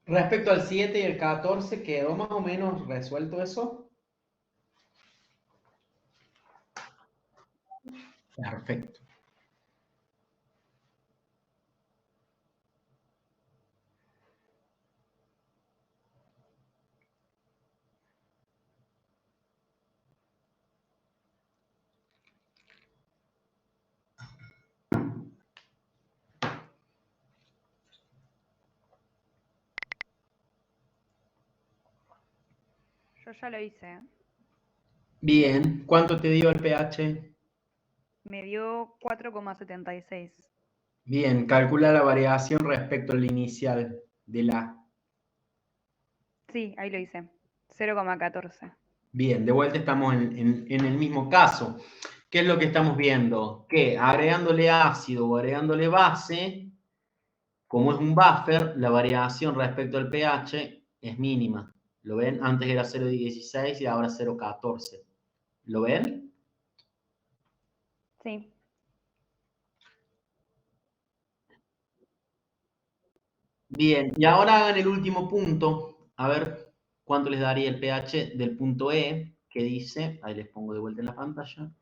Respecto al 7 y el 14, ¿quedó más o menos resuelto eso? Perfecto. Yo ya lo hice. ¿Eh? Bien, ¿cuánto te dio el pH? Me dio 4,76. Bien, calcula la variación respecto al inicial de la. Sí, ahí lo hice. 0,14. Bien, de vuelta estamos en el mismo caso. ¿Qué es lo que estamos viendo? Que agregándole ácido o agregándole base, como es un buffer, la variación respecto al pH es mínima. ¿Lo ven? Antes era 0,16 y ahora 0,14. ¿Lo ven? Sí. Bien, y ahora hagan el último punto. A ver cuánto les daría el pH del punto E, que dice, ahí les pongo de vuelta en la pantalla.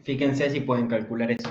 Fíjense si pueden calcular eso.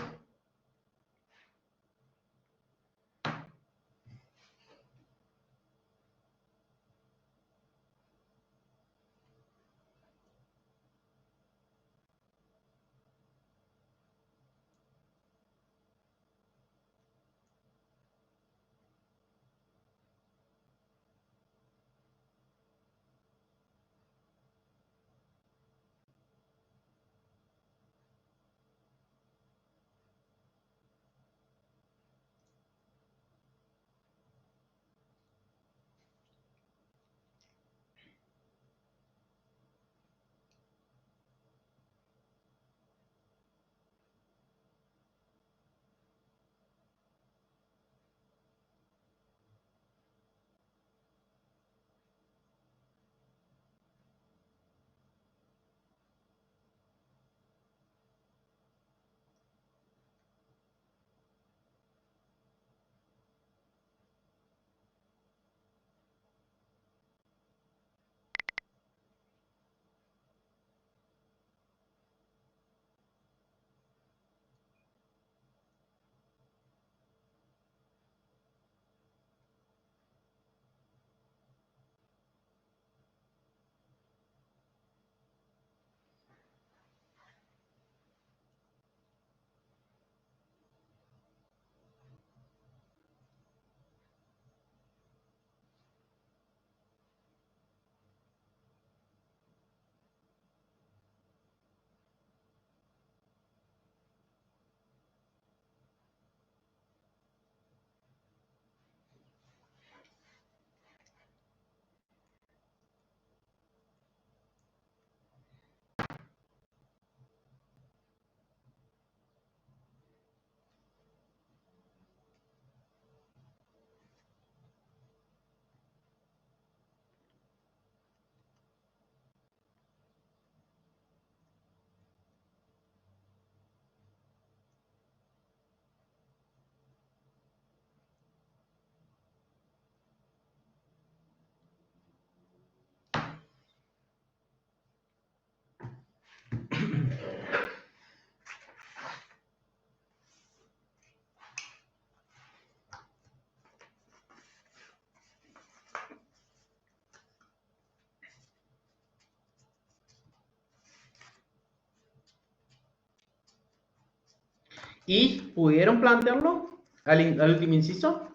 ¿Y pudieron plantearlo al último inciso?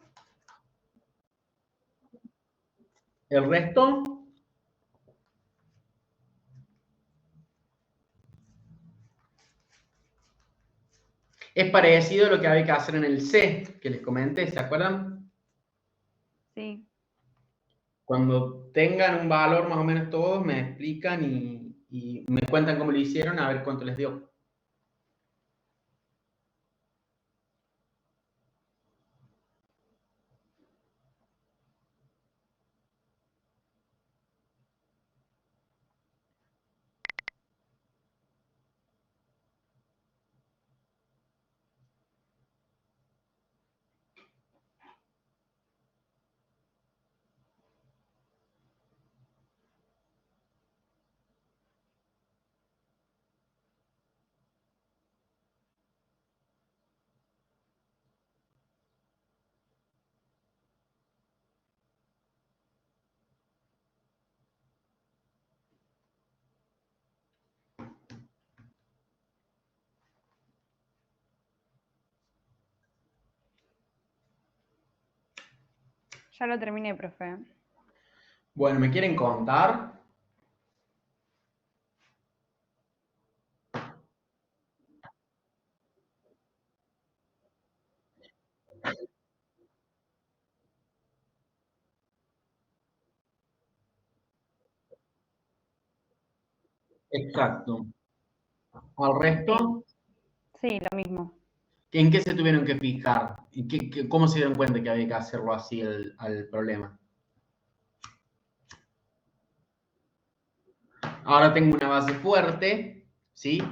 ¿El resto? Es parecido a lo que había que hacer en el C, que les comenté, ¿se acuerdan? Sí. Cuando tengan un valor más o menos todos, me explican y me cuentan cómo lo hicieron, a ver cuánto les dio. Ya lo terminé, profe. Bueno, ¿me quieren contar? Exacto. ¿Al resto? Sí, lo mismo. ¿En qué se tuvieron que fijar? ¿Cómo se dieron cuenta que había que hacerlo así al problema? Ahora tengo una base fuerte, ¿sí?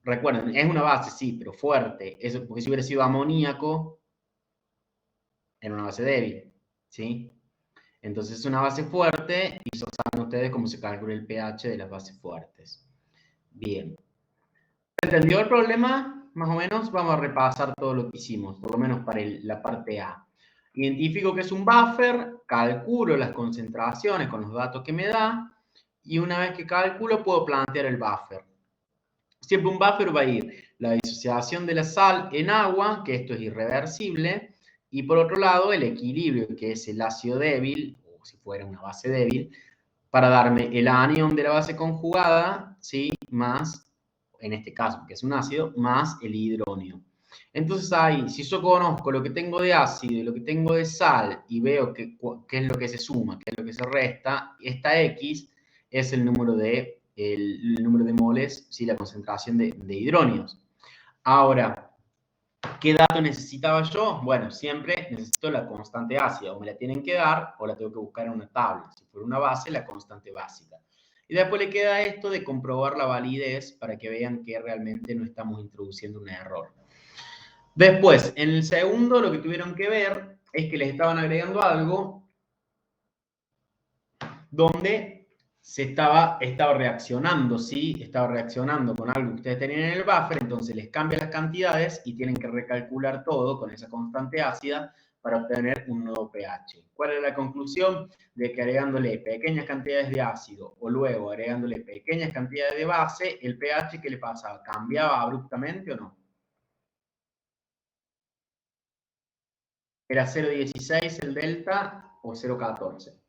Recuerden, es una base, sí, pero fuerte. Eso, porque si hubiera sido amoníaco, era una base débil, ¿sí? Entonces es una base fuerte y saben ustedes cómo se calcula el pH de las bases fuertes. Bien. ¿Entendió el problema? Más o menos vamos a repasar todo lo que hicimos, por lo menos para la parte A. Identifico que es un buffer, calculo las concentraciones con los datos que me da y una vez que calculo puedo plantear el buffer. Siempre un buffer va a ir la disociación de la sal en agua, que esto es irreversible, y por otro lado el equilibrio, que es el ácido débil, o si fuera una base débil, para darme el anión de la base conjugada, ¿sí? Más, en este caso, que es un ácido, más el hidróneo. Entonces ahí, si yo conozco lo que tengo de ácido y lo que tengo de sal y veo qué es lo que se suma, qué es lo que se resta, esta X es el número de moles, ¿sí? La concentración de hidróneos. Ahora, ¿qué dato necesitaba yo? Bueno, siempre necesito la constante ácida, o me la tienen que dar o la tengo que buscar en una tabla. Si fuera una base, la constante básica. Y después le queda esto de comprobar la validez para que vean que realmente no estamos introduciendo un error. Después, en el segundo, lo que tuvieron que ver es que les estaban agregando algo donde se estaba reaccionando, ¿sí? Estaba reaccionando con algo que ustedes tenían en el buffer, entonces les cambia las cantidades y tienen que recalcular todo con esa constante ácida para obtener un nuevo pH. ¿Cuál es la conclusión? De que agregándole pequeñas cantidades de ácido o luego agregándole pequeñas cantidades de base, el pH, ¿qué le pasaba? ¿Cambiaba abruptamente o no? ¿Era 0,16 el delta o 0,14?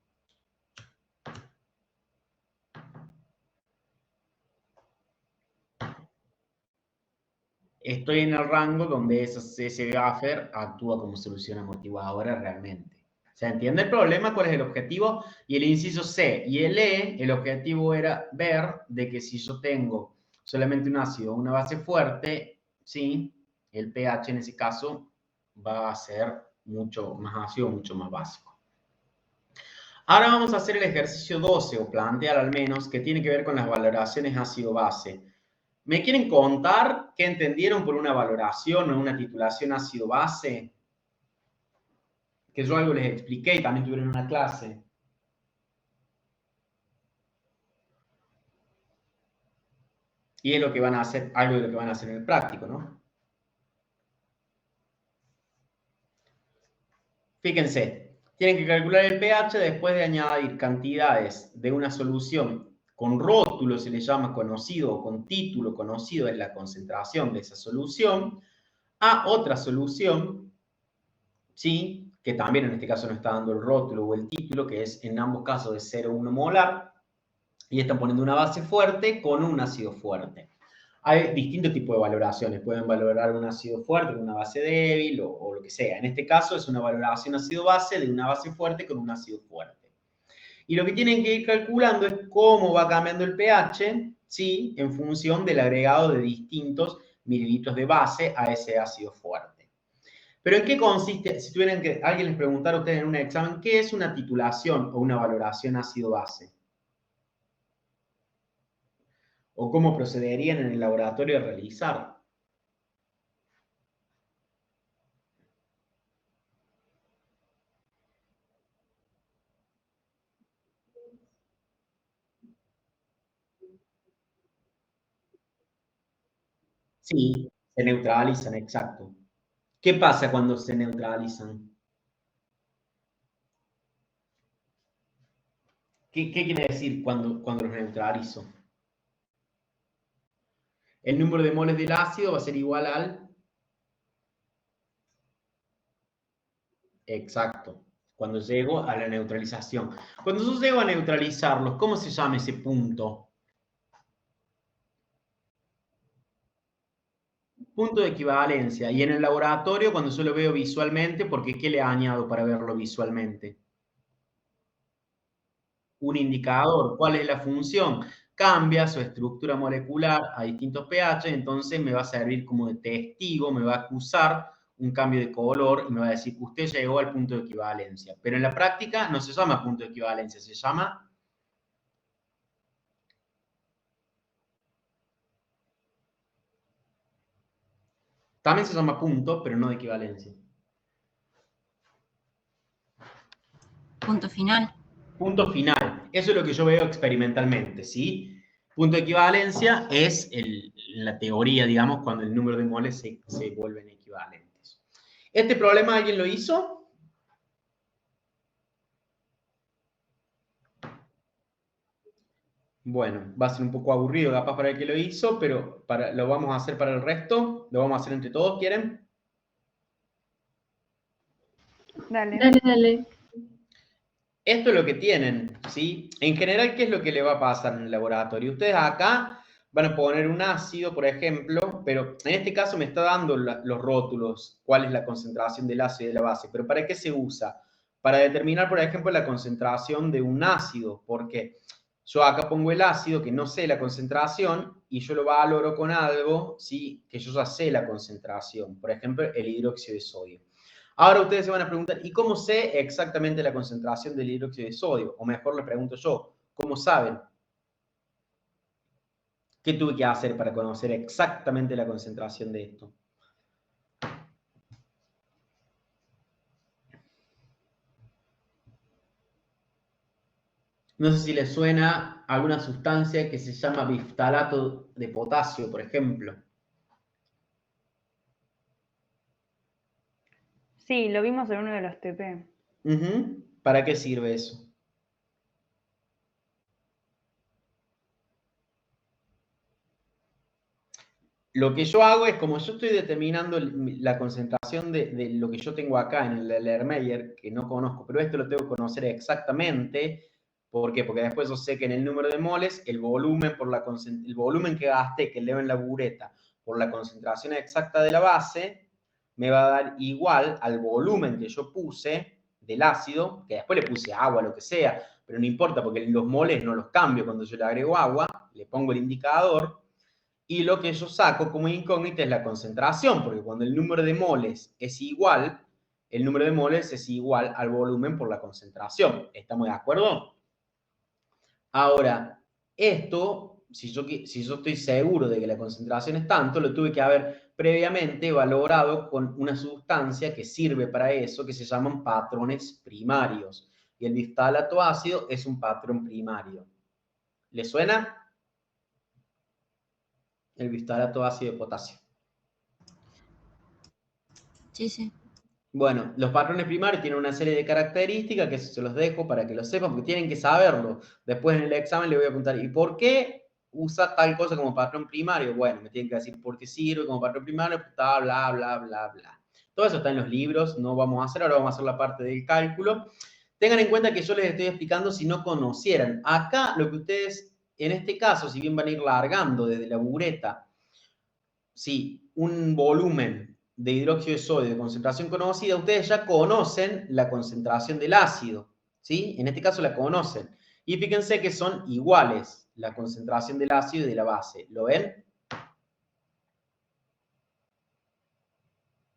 Estoy en el rango donde ese buffer actúa como solución amortiguadora realmente. ¿Se entiende el problema? ¿Cuál es el objetivo? Y el inciso C y el E, el objetivo era ver de que si yo tengo solamente un ácido o una base fuerte, ¿sí? El pH en ese caso va a ser mucho más ácido, mucho más básico. Ahora vamos a hacer el ejercicio 12, o plantear al menos, que tiene que ver con las valoraciones ácido-base. ¿Me quieren contar qué entendieron por una valoración o una titulación ácido-base? Que yo algo les expliqué y también tuvieron una clase. Y es lo que van a hacer, algo de lo que van a hacer en el práctico, ¿no? Fíjense, tienen que calcular el pH después de añadir cantidades de una solución con rótulo, se le llama conocido, o con título conocido, es la concentración de esa solución, a otra solución, ¿sí? Que también en este caso no está dando el rótulo o el título, que es en ambos casos de 0,1 molar, y están poniendo una base fuerte con un ácido fuerte. Hay distintos tipos de valoraciones, pueden valorar un ácido fuerte con una base débil o lo que sea. En este caso es una valoración ácido-base de una base fuerte con un ácido fuerte. Y lo que tienen que ir calculando es cómo va cambiando el pH, ¿sí? En función del agregado de distintos mililitros de base a ese ácido fuerte. Pero ¿en qué consiste? Si tuvieran que alguien les preguntara a ustedes en un examen, ¿qué es una titulación o una valoración ácido-base? ¿O cómo procederían en el laboratorio a realizar? Sí, se neutralizan, exacto. ¿Qué pasa cuando se neutralizan? ¿Qué quiere decir cuando los neutralizo? El número de moles del ácido va a ser igual al... Exacto. cuando llego a la neutralización. Cuando yo llego a neutralizarlos, ¿cómo se llama ese punto? Punto de equivalencia. Y en el laboratorio, cuando yo lo veo visualmente, porque ¿qué le añado para verlo visualmente? Un indicador. ¿Cuál es la función? Cambia su estructura molecular a distintos pH, entonces me va a servir como de testigo, me va a acusar un cambio de color y me va a decir que usted llegó al punto de equivalencia. Pero en la práctica no se llama punto de equivalencia, se llama... También se llama punto, pero no de equivalencia. Punto final. Punto final. Eso es lo que yo veo experimentalmente, ¿sí? Punto de equivalencia es la teoría, digamos, cuando el número de moles se vuelven equivalentes. ¿Este problema alguien lo hizo? Bueno, va a ser un poco aburrido capaz para el que lo hizo, pero lo vamos a hacer para el resto. Lo vamos a hacer entre todos, ¿quieren? Dale. Dale, dale. Esto es lo que tienen, ¿sí? En general, ¿qué es lo que le va a pasar en el laboratorio? Ustedes acá van a poner un ácido, por ejemplo, pero en este caso me está dando los rótulos, cuál es la concentración del ácido y de la base. ¿Pero para qué se usa? Para determinar, por ejemplo, la concentración de un ácido, porque yo acá pongo el ácido, que no sé la concentración, y yo lo valoro con algo, ¿sí? Que yo ya sé la concentración. Por ejemplo, el hidróxido de sodio. Ahora ustedes se van a preguntar, ¿y cómo sé exactamente la concentración del hidróxido de sodio? O mejor le pregunto yo, ¿cómo saben? ¿Qué tuve que hacer para conocer exactamente la concentración de esto? No sé si les suena alguna sustancia que se llama biftalato de potasio, por ejemplo. Sí, lo vimos en uno de los TP. ¿Para qué sirve eso? Lo que yo hago es, como yo estoy determinando la concentración de lo que yo tengo acá en el Erlenmeyer, que no conozco, pero esto lo tengo que conocer exactamente. ¿Por qué? Porque después yo sé que en el número de moles, el volumen que gasté, que leo en la bureta, por la concentración exacta de la base, me va a dar igual al volumen que yo puse del ácido, que después le puse agua, lo que sea, pero no importa porque los moles no los cambio cuando yo le agrego agua, le pongo el indicador. Y lo que yo saco como incógnita es la concentración, porque cuando el número de moles es igual, el número de moles es igual al volumen por la concentración. ¿Estamos de acuerdo? Ahora, esto, si yo estoy seguro de que la concentración es tanto, lo tuve que haber previamente valorado con una sustancia que sirve para eso, que se llaman patrones primarios. Y el biftalato ácido es un patrón primario. ¿Le suena? El biftalato ácido de potasio. Sí, sí. Bueno, los patrones primarios tienen una serie de características que se los dejo para que lo sepan, porque tienen que saberlo. Después en el examen le voy a preguntar, ¿y por qué usa tal cosa como patrón primario? Bueno, me tienen que decir por qué sirve como patrón primario, bla, bla, bla, bla, bla. Todo eso está en los libros, no vamos a hacer, ahora vamos a hacer la parte del cálculo. Tengan en cuenta que yo les estoy explicando si no conocieran. Acá lo que ustedes, en este caso, si bien van a ir largando desde la bureta, si un volumen de hidróxido de sodio de concentración conocida, ustedes ya conocen la concentración del ácido, ¿sí? En este caso la conocen. Y fíjense que son iguales la concentración del ácido y de la base. ¿Lo ven?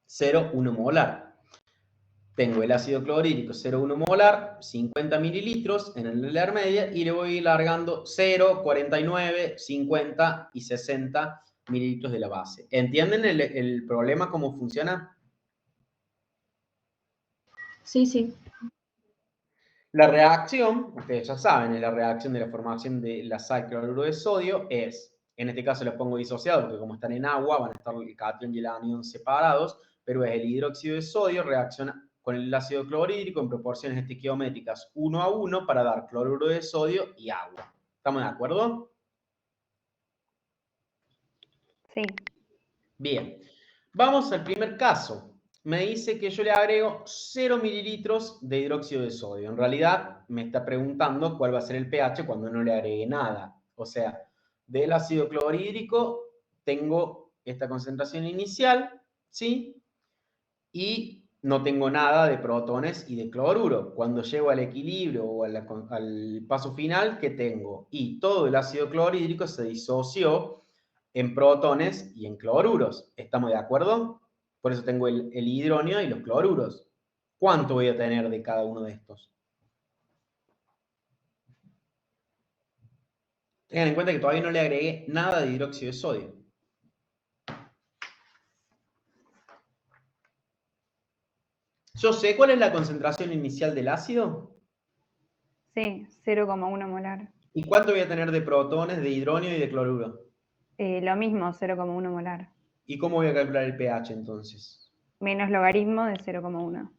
0,1 molar. Tengo el ácido clorhídrico 0,1 molar, 50 mililitros en el Erlenmeyer y le voy a ir largando 0, 49, 50 y 60 mililitros de la base. ¿Entienden el problema, cómo funciona? Sí, sí. La reacción, ustedes ya saben, la reacción de la formación de la sal cloruro de sodio es, en este caso lo pongo disociado porque como están en agua van a estar el catión y el anión separados, pero es el hidróxido de sodio reacciona con el ácido clorhídrico en proporciones estequiométricas 1:1 para dar cloruro de sodio y agua. ¿Estamos de acuerdo? Sí. Bien. Vamos al primer caso. me dice que yo le agrego 0 mililitros de hidróxido de sodio. En realidad me está preguntando cuál va a ser el pH cuando no le agregue nada. O sea, del ácido clorhídrico tengo esta concentración inicial, ¿sí? Y no tengo nada de protones y de cloruro. Cuando llego al equilibrio o al paso final, ¿qué tengo? Y todo el ácido clorhídrico se disoció en protones y en cloruros. ¿Estamos de acuerdo? Por eso tengo el hidronio y los cloruros. ¿Cuánto voy a tener de cada uno de estos? Tengan en cuenta que todavía no le agregué nada de hidróxido de sodio. ¿Yo sé cuál es la concentración inicial del ácido? Sí, 0,1 molar. ¿Y cuánto voy a tener de protones, de hidronio y de cloruro? Lo mismo, 0,1 molar. ¿Y cómo voy a calcular el pH entonces? Menos logaritmo de 0,1.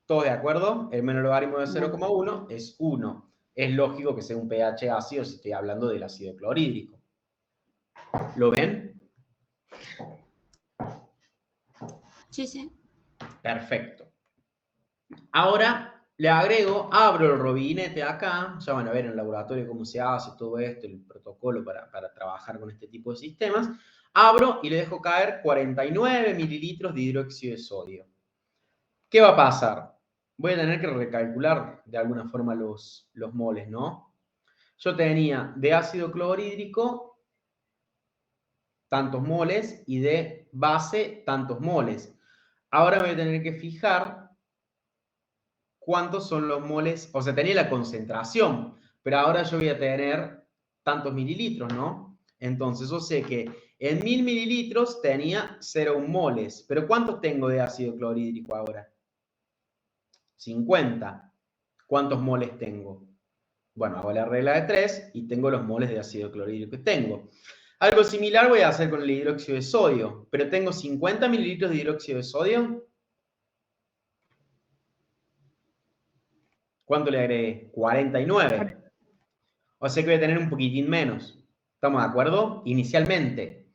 ¿Todos de acuerdo? El menor logaritmo de 0,1 es 1. Es lógico que sea un pH ácido si estoy hablando del ácido clorhídrico. ¿Lo ven? Sí, sí. Perfecto. Ahora le agrego, abro el robinete acá, ya van a ver en el laboratorio cómo se hace todo esto, el protocolo para trabajar con este tipo de sistemas. Abro y le dejo caer 49 mililitros de hidróxido de sodio. ¿Qué va a pasar? Voy a tener que recalcular de alguna forma los moles, ¿no? Yo tenía de ácido clorhídrico tantos moles y de base tantos moles. Ahora voy a tener que fijar cuántos son los moles, o sea, tenía la concentración, pero ahora yo voy a tener tantos mililitros, ¿no? Entonces yo sé que en 1000 mililitros tenía 0,1 moles, pero ¿cuántos tengo de ácido clorhídrico ahora? 50. ¿Cuántos moles tengo? Bueno, hago la regla de 3 y tengo los moles de ácido clorhídrico que tengo. Algo similar voy a hacer con el hidróxido de sodio, pero tengo 50 mililitros de hidróxido de sodio. ¿Cuánto le agregué? 49. O sea que voy a tener un poquitín menos. ¿Estamos de acuerdo? Inicialmente.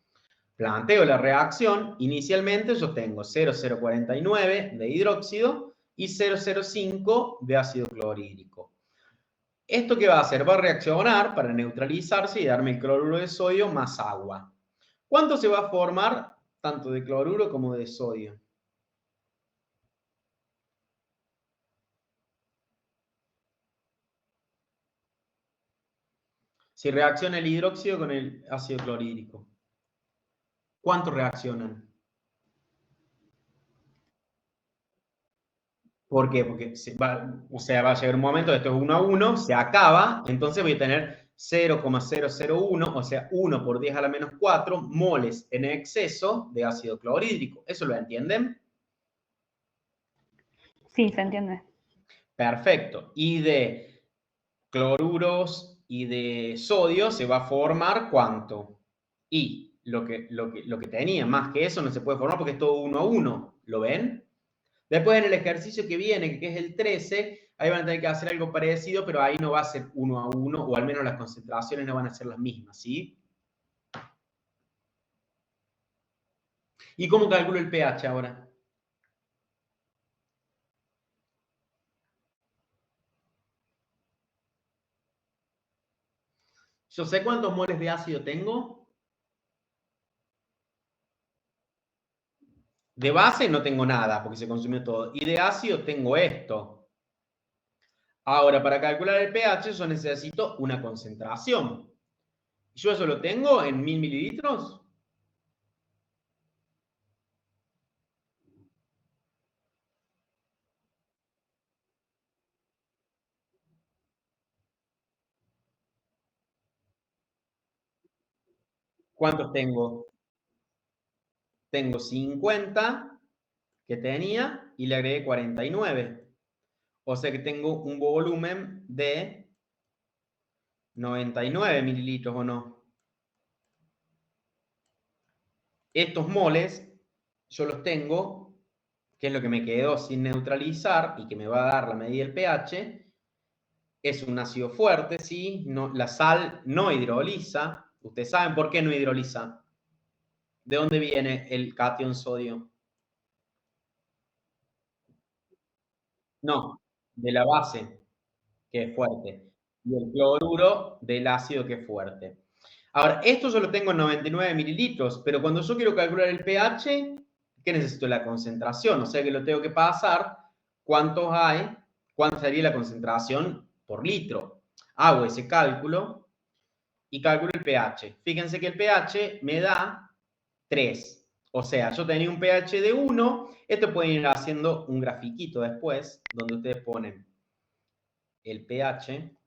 Planteo la reacción. Inicialmente yo tengo 0,049 de hidróxido y 0,05 de ácido clorhídrico. ¿Esto qué va a hacer? Va a reaccionar para neutralizarse y darme el cloruro de sodio más agua. ¿Cuánto se va a formar tanto de cloruro como de sodio? Si reacciona el hidróxido con el ácido clorhídrico. ¿Cuánto reaccionan? ¿Por qué? Porque va a llegar un momento, esto es 1 a 1, se acaba, entonces voy a tener 0,001, o sea, 1 por 10 a la menos 4 moles en exceso de ácido clorhídrico. ¿Eso lo entienden? Sí, se entiende. Perfecto. Y de cloruros y de sodio se va a formar ¿cuánto? Y lo que tenía, más que eso, no se puede formar porque es todo 1 a 1. ¿Lo ven? Después en el ejercicio que viene, que es el 13, ahí van a tener que hacer algo parecido, pero ahí no va a ser 1 a 1, o al menos las concentraciones no van a ser las mismas, ¿sí? ¿Y cómo calculo el pH ahora? Yo sé cuántos moles de ácido tengo. De base no tengo nada, porque se consumió todo. Y de ácido tengo esto. Ahora, para calcular el pH, yo necesito una concentración. ¿Yo eso lo tengo en 1000 mililitros? ¿Cuántos tengo? Tengo 50 que tenía y le agregué 49. O sea que tengo un volumen de 99 mililitros, ¿o no? Estos moles yo los tengo, que es lo que me quedó sin neutralizar y que me va a dar la medida del pH. Es un ácido fuerte, ¿sí? No, la sal no hidroliza. ¿Ustedes saben por qué no hidroliza? ¿De dónde viene el catión sodio? No, de la base, que es fuerte. Y el cloruro del ácido, que es fuerte. Ahora, esto yo lo tengo en 99 mililitros, pero cuando yo quiero calcular el pH, ¿qué necesito? La concentración, o sea que lo tengo que pasar. ¿Cuántos hay? ¿Cuánto sería la concentración por litro? Hago ese cálculo y calculo el pH. Fíjense que el pH me da 3. O sea, yo tenía un pH de 1. Esto pueden ir haciendo un grafiquito después, donde ustedes ponen el pH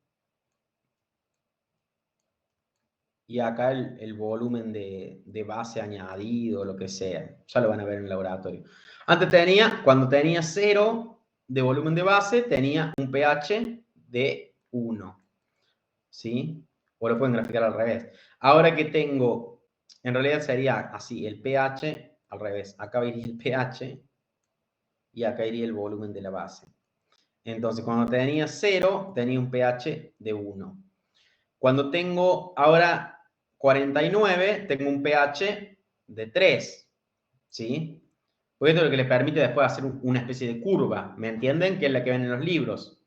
y acá el volumen de base añadido, lo que sea. Ya lo van a ver en el laboratorio. Antes tenía, cuando tenía 0 de volumen de base, tenía un pH de 1. ¿Sí? O lo pueden graficar al revés. Ahora que tengo, en realidad sería así, el pH al revés. Acá iría el pH y acá iría el volumen de la base. Entonces, cuando tenía 0, tenía un pH de 1. Cuando tengo ahora 49, tengo un pH de 3. ¿Sí? Porque esto es lo que les permite después hacer una especie de curva. ¿Me entienden? Que es la que ven en los libros.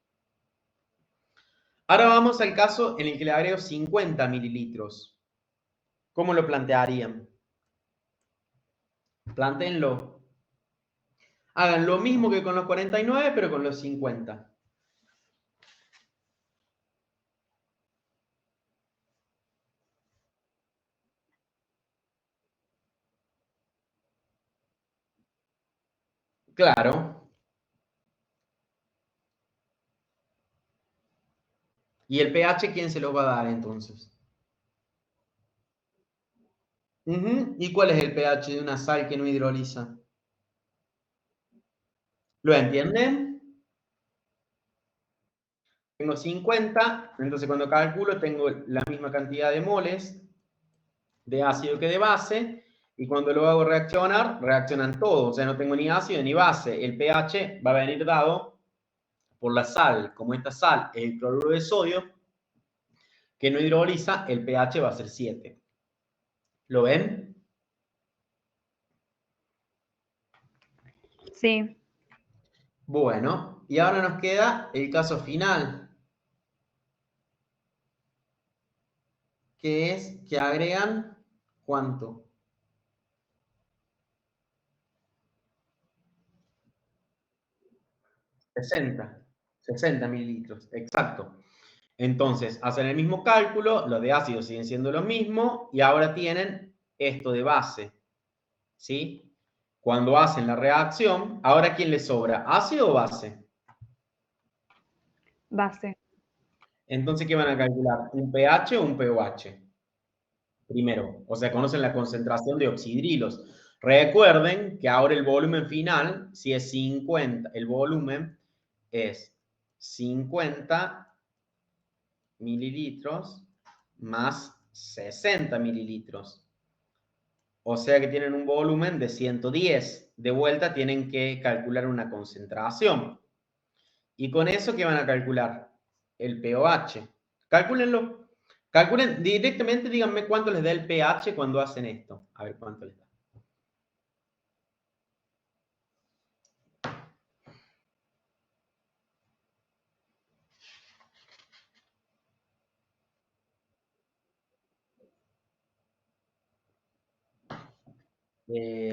Ahora vamos al caso en el que le agrego 50 mililitros. ¿Cómo lo plantearían? Plantéenlo. Hagan lo mismo que con los 49, pero con los 50. Claro. ¿Y el pH quién se lo va a dar entonces? ¿Y cuál es el pH de una sal que no hidroliza? ¿Lo entienden? Tengo 50, entonces cuando calculo tengo la misma cantidad de moles de ácido que de base, y cuando lo hago reaccionar, reaccionan todos, o sea, no tengo ni ácido ni base. El pH va a venir dado por la sal. Como esta sal es el cloruro de sodio, que no hidroliza, el pH va a ser 7. ¿Lo ven? Sí. Bueno, y ahora nos queda el caso final, que es que agregan, ¿cuánto? 60 mililitros, exacto. Entonces, hacen el mismo cálculo, los de ácido siguen siendo lo mismo, y ahora tienen esto de base, ¿sí? Cuando hacen la reacción, ¿ahora quién les sobra? ¿Ácido o base? Base. Entonces, ¿qué van a calcular? ¿Un pH o un pOH? Primero, o sea, conocen la concentración de oxidrilos. Recuerden que ahora el volumen final, si es 50, el volumen es 50 mililitros más 60 mililitros. O sea que tienen un volumen de 110. De vuelta tienen que calcular una concentración. Y con eso, ¿qué van a calcular? El pOH. Calcúlenlo. Calculen directamente, díganme cuánto les da el pH cuando hacen esto. A ver cuánto les da.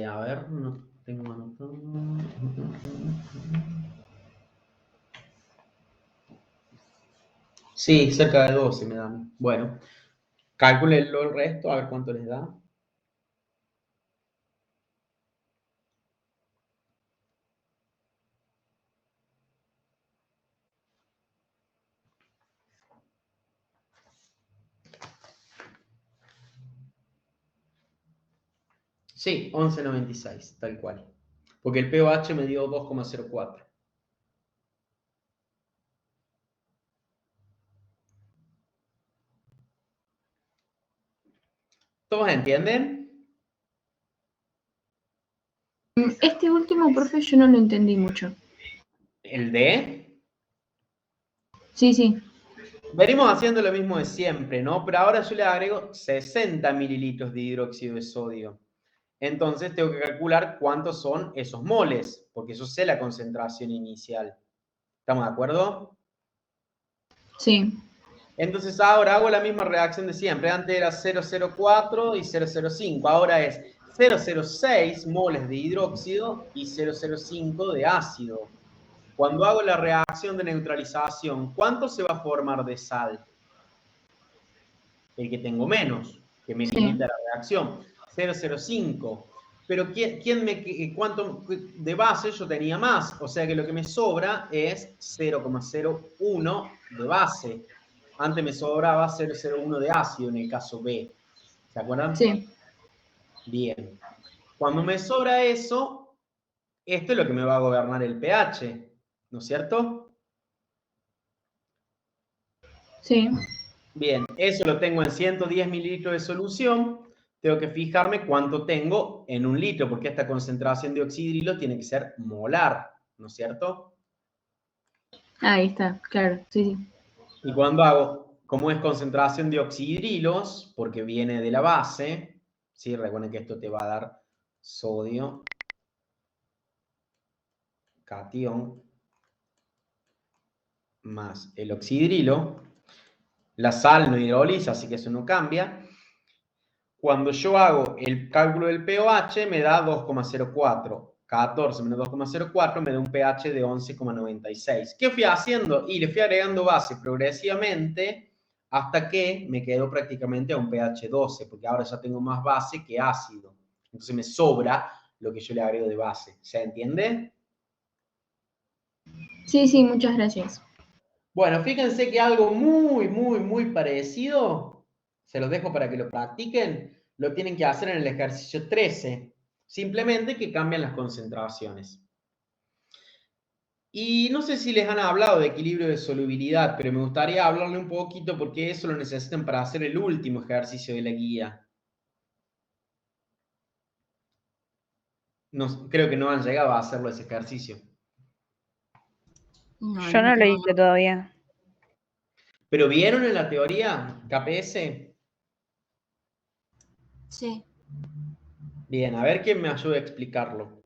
A ver, no tengo anotado. Sí, cerca de 12 me dan. Bueno, cálculenlo el resto, a ver cuánto les da. Sí, 11,96, tal cual. Porque el pOH me dio 2,04. ¿Todos entienden? Este último, profe, yo no lo entendí mucho. ¿El D? Sí, sí. Venimos haciendo lo mismo de siempre, ¿no? Pero ahora yo le agrego 60 mililitros de hidróxido de sodio. Entonces tengo que calcular cuántos son esos moles, porque yo sé la concentración inicial. ¿Estamos de acuerdo? Sí. Entonces ahora hago la misma reacción de siempre. Antes era 0,04 y 0,05. Ahora es 0,06 moles de hidróxido y 0,05 de ácido. Cuando hago la reacción de neutralización, ¿cuánto se va a formar de sal? El que tengo menos, que me limita la reacción. 0,05. Pero ¿cuánto de base yo tenía más? O sea que lo que me sobra es 0,01 de base. Antes me sobraba 0,01 de ácido en el caso B. ¿Se acuerdan? Sí. Bien. Cuando me sobra eso, esto es lo que me va a gobernar el pH, ¿no es cierto? Sí. Bien, eso lo tengo en 110 mililitros de solución. Tengo que fijarme cuánto tengo en un litro, porque esta concentración de oxidrilo tiene que ser molar, ¿no es cierto? Ahí está, claro, sí, sí. Y cuando hago, como es concentración de oxidrilos, porque viene de la base, ¿sí? Recuerden que esto te va a dar sodio, catión, más el oxidrilo. La sal no hidroliza, así que eso no cambia. Cuando yo hago el cálculo del pH, me da 2,04. 14 menos 2,04 me da un pH de 11,96. ¿Qué fui haciendo? Y le fui agregando base progresivamente hasta que me quedo prácticamente a un pH 12, porque ahora ya tengo más base que ácido. Entonces me sobra lo que yo le agrego de base. ¿Se entiende? Sí, sí, muchas gracias. Bueno, fíjense que algo muy parecido, se los dejo para que lo practiquen, lo tienen que hacer en el ejercicio 13. Simplemente que cambian las concentraciones. Y no sé si les han hablado de equilibrio de solubilidad, pero me gustaría hablarle un poquito porque eso lo necesitan para hacer el último ejercicio de la guía. No, creo que no han llegado a hacerlo ese ejercicio. No, Yo no lo no. hice todavía. ¿Pero vieron en la teoría KPS? Sí. Bien, a ver quién me ayuda a explicarlo.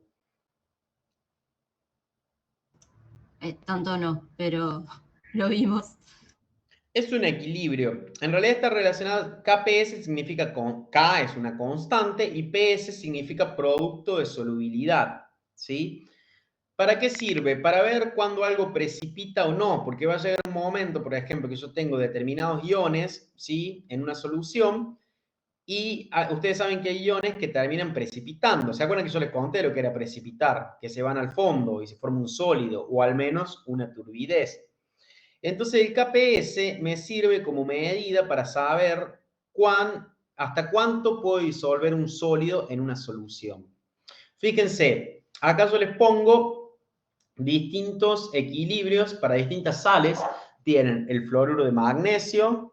Tanto no, pero lo vimos. Es un equilibrio. En realidad está relacionado, KPS significa K es una constante y PS significa producto de solubilidad, ¿sí? ¿Para qué sirve? Para ver cuándo algo precipita o no, porque va a llegar un momento, por ejemplo, que yo tengo determinados iones, ¿sí? En una solución y ustedes saben que hay iones que terminan precipitando. ¿Se acuerdan que yo les conté lo que era precipitar? Que se van al fondo y se forma un sólido o al menos una turbidez. Entonces el KPS me sirve como medida para saber hasta cuánto puedo disolver un sólido en una solución. Fíjense, acá yo les pongo distintos equilibrios para distintas sales. Tienen el fluoruro de magnesio,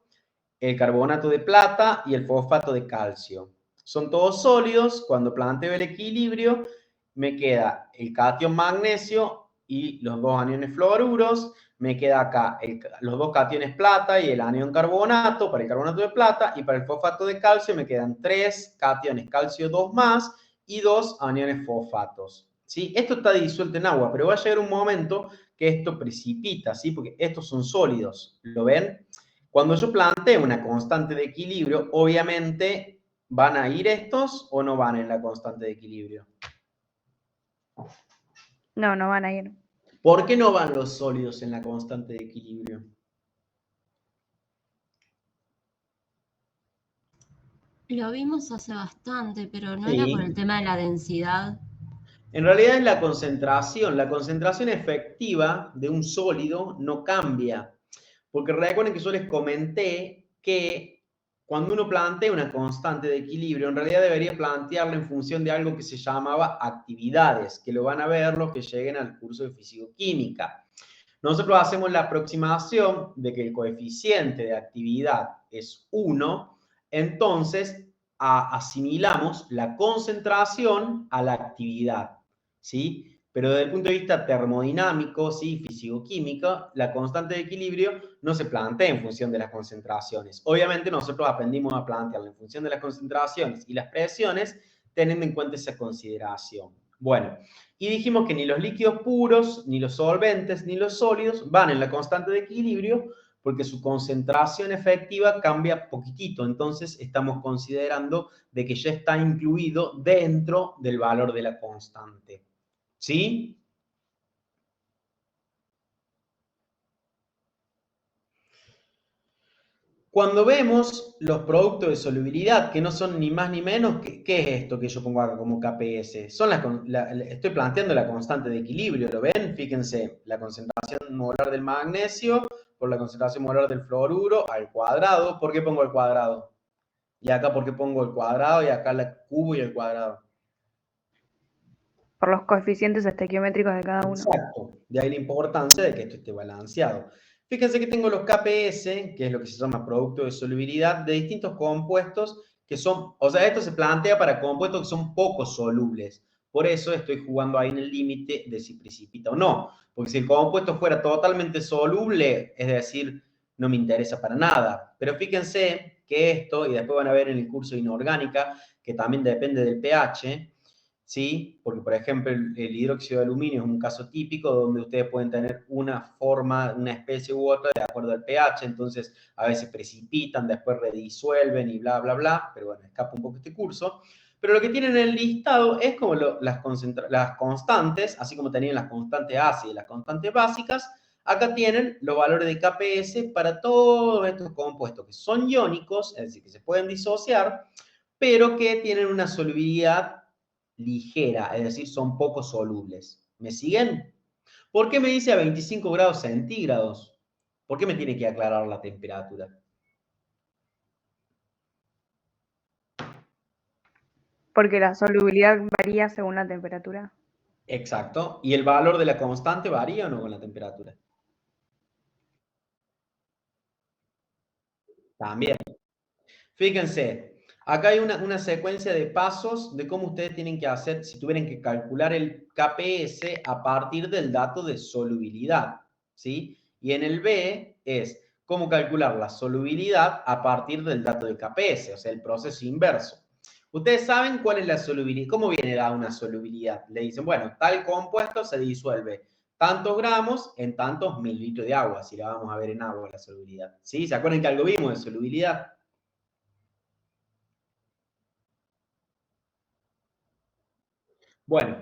el carbonato de plata y el fosfato de calcio. Son todos sólidos. Cuando planteo el equilibrio, me queda el catión magnesio y los dos aniones fluoruros. Me queda acá los dos cationes plata y el anión carbonato para el carbonato de plata, y para el fosfato de calcio me quedan 3 cationes calcio 2 más y 2 aniones fosfatos. ¿Sí? Esto está disuelto en agua, pero va a llegar un momento que esto precipita, ¿sí? Porque estos son sólidos, ¿lo ven? Cuando yo planteo una constante de equilibrio, obviamente, ¿van a ir estos o no van en la constante de equilibrio? No, no van a ir. ¿Por qué no van los sólidos en la constante de equilibrio? Lo vimos hace bastante, pero no Sí. era por el tema de la densidad. En realidad es la concentración. La concentración efectiva de un sólido no cambia. Porque recuerden que yo les comenté que cuando uno plantea una constante de equilibrio, en realidad debería plantearla en función de algo que se llamaba actividades, que lo van a ver los que lleguen al curso de fisicoquímica. Nosotros hacemos la aproximación de que el coeficiente de actividad es 1, entonces asimilamos la concentración a la actividad, ¿sí? Pero desde el punto de vista termodinámico, ¿sí? Fisicoquímico, la constante de equilibrio no se plantea en función de las concentraciones. Obviamente nosotros aprendimos a plantearla en función de las concentraciones y las presiones, teniendo en cuenta esa consideración. Bueno, y dijimos que ni los líquidos puros, ni los solventes, ni los sólidos van en la constante de equilibrio porque su concentración efectiva cambia poquitito. Entonces estamos considerando de que ya está incluido dentro del valor de la constante. ¿Sí? Cuando vemos los productos de solubilidad, que no son ni más ni menos, ¿qué es esto que yo pongo acá como KPS? Estoy planteando la constante de equilibrio, ¿lo ven? Fíjense, la concentración molar del magnesio por la concentración molar del fluoruro al cuadrado. ¿Por qué pongo el cuadrado? Y acá, ¿por qué pongo el cuadrado? Y acá el cubo y el cuadrado. Por los coeficientes estequiométricos de cada uno. Exacto. De ahí la importancia de que esto esté balanceado. Fíjense que tengo los KPS, que es lo que se llama producto de solubilidad, de distintos compuestos que son, o sea, esto se plantea para compuestos que son poco solubles. Por eso estoy jugando ahí en el límite de si precipita o no. Porque si el compuesto fuera totalmente soluble, es decir, no me interesa para nada. Pero fíjense que esto, y después van a ver en el curso de inorgánica, que también depende del pH, ¿sí? Porque, por ejemplo, el hidróxido de aluminio es un caso típico donde ustedes pueden tener una forma, una especie u otra de acuerdo al pH, entonces a veces precipitan, después redisuelven y bla, bla, bla, pero bueno, escapa un poco este curso. Pero lo que tienen en el listado es como las constantes, así como tenían las constantes ácidas y las constantes básicas, acá tienen los valores de KPS para todos estos compuestos que son iónicos, es decir, que se pueden disociar, pero que tienen una solubilidad ligera, es decir, son poco solubles. ¿Me siguen? ¿Por qué me dice a 25 grados centígrados? ¿Por qué me tiene que aclarar la temperatura? Porque la solubilidad varía según la temperatura. Exacto. ¿Y el valor de la constante varía o no con la temperatura? También. Fíjense, acá hay una secuencia de pasos de cómo ustedes tienen que hacer si tuvieran que calcular el KPS a partir del dato de solubilidad, ¿sí? Y en el B es cómo calcular la solubilidad a partir del dato de KPS, o sea, el proceso inverso. Ustedes saben cuál es la solubilidad, cómo viene dada una solubilidad. Le dicen, bueno, tal compuesto se disuelve tantos gramos en tantos mililitros de agua, si la vamos a ver en agua la solubilidad. ¿Sí? ¿Se acuerdan que algo vimos de solubilidad? Bueno,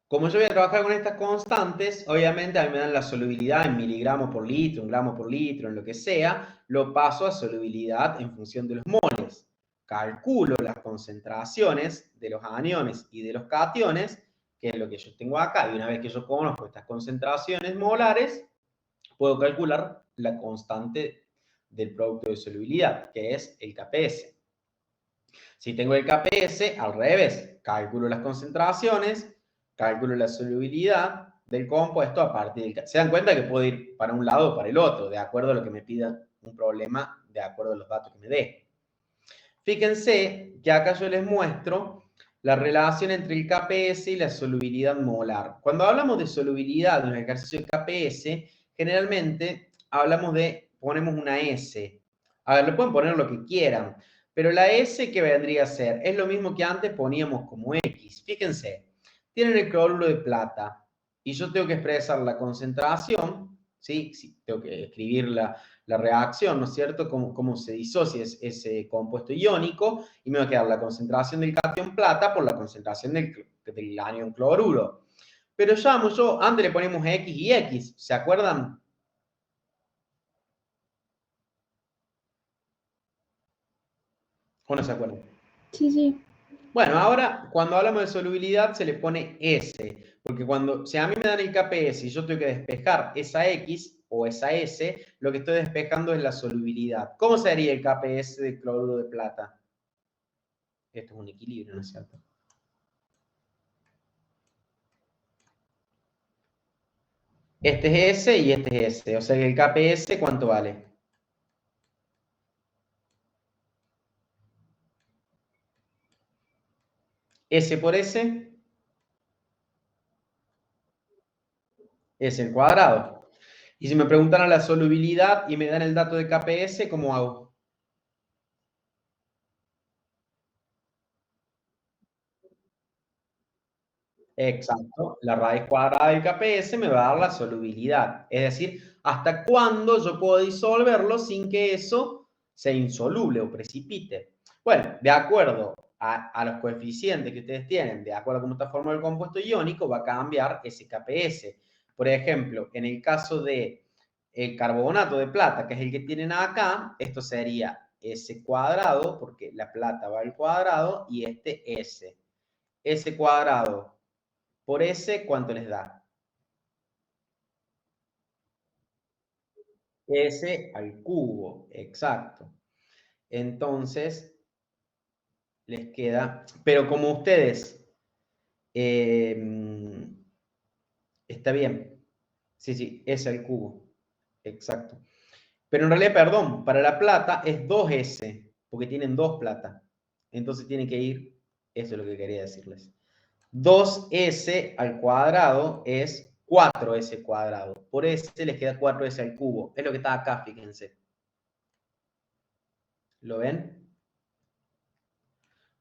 como yo voy a trabajar con estas constantes, obviamente a mí me dan la solubilidad en miligramos por litro, en gramos por litro, en lo que sea, lo paso a solubilidad en función de los moles. Calculo las concentraciones de los aniones y de los cationes, que es lo que yo tengo acá, y una vez que yo conozco estas concentraciones molares, puedo calcular la constante del producto de solubilidad, que es el KPS. Si tengo el KPS, al revés, calculo las concentraciones, calculo la solubilidad del compuesto a partir del... Se dan cuenta que puedo ir para un lado o para el otro, de acuerdo a lo que me pida un problema, de acuerdo a los datos que me dé. Fíjense que acá yo les muestro la relación entre el KPS y la solubilidad molar. Cuando hablamos de solubilidad en el ejercicio de KPS, generalmente hablamos de, ponemos una S. A ver, le pueden poner lo que quieran, pero la S, ¿qué vendría a ser? Es lo mismo que antes poníamos como X. Fíjense, tienen el cloruro de plata y yo tengo que expresar la concentración, ¿sí? Sí, tengo que escribir la reacción, ¿no es cierto? Cómo se disocia ese compuesto iónico y me va a quedar la concentración del catión plata por la concentración del anión cloruro. Pero llamo yo, antes le ponemos X y X, ¿se acuerdan? ¿O no se acuerdan? Sí, sí. Bueno, ahora cuando hablamos de solubilidad se le pone S, porque si a mí me dan el KPS y yo tengo que despejar esa X o esa S, lo que estoy despejando es la solubilidad. ¿Cómo sería el KPS de cloruro de plata? Esto es un equilibrio, ¿no es cierto? Este es S y este es S, o sea que el KPS, ¿cuánto vale? S por S es el cuadrado. Y si me preguntaran la solubilidad y me dan el dato de KPS, ¿cómo hago? Exacto. La raíz cuadrada del KPS me va a dar la solubilidad. Es decir, hasta cuándo yo puedo disolverlo sin que eso sea insoluble o precipite. Bueno, de acuerdo a los coeficientes que ustedes tienen, de acuerdo a cómo está formado el compuesto iónico, va a cambiar ese KPS. Por ejemplo, en el caso de el carbonato de plata, que es el que tienen acá, esto sería S cuadrado, porque la plata va al cuadrado, y este S. S cuadrado por S, ¿cuánto les da? S al cubo, exacto. Entonces, les queda, pero como ustedes, está bien, sí, S al cubo, exacto. Pero en realidad, perdón, para la plata es 2S, porque tienen 2 plata. Entonces tiene que ir, eso es lo que quería decirles. 2S al cuadrado es 4S cuadrado. Por S les queda 4S al cubo. Es lo que está acá, fíjense. ¿Lo ven?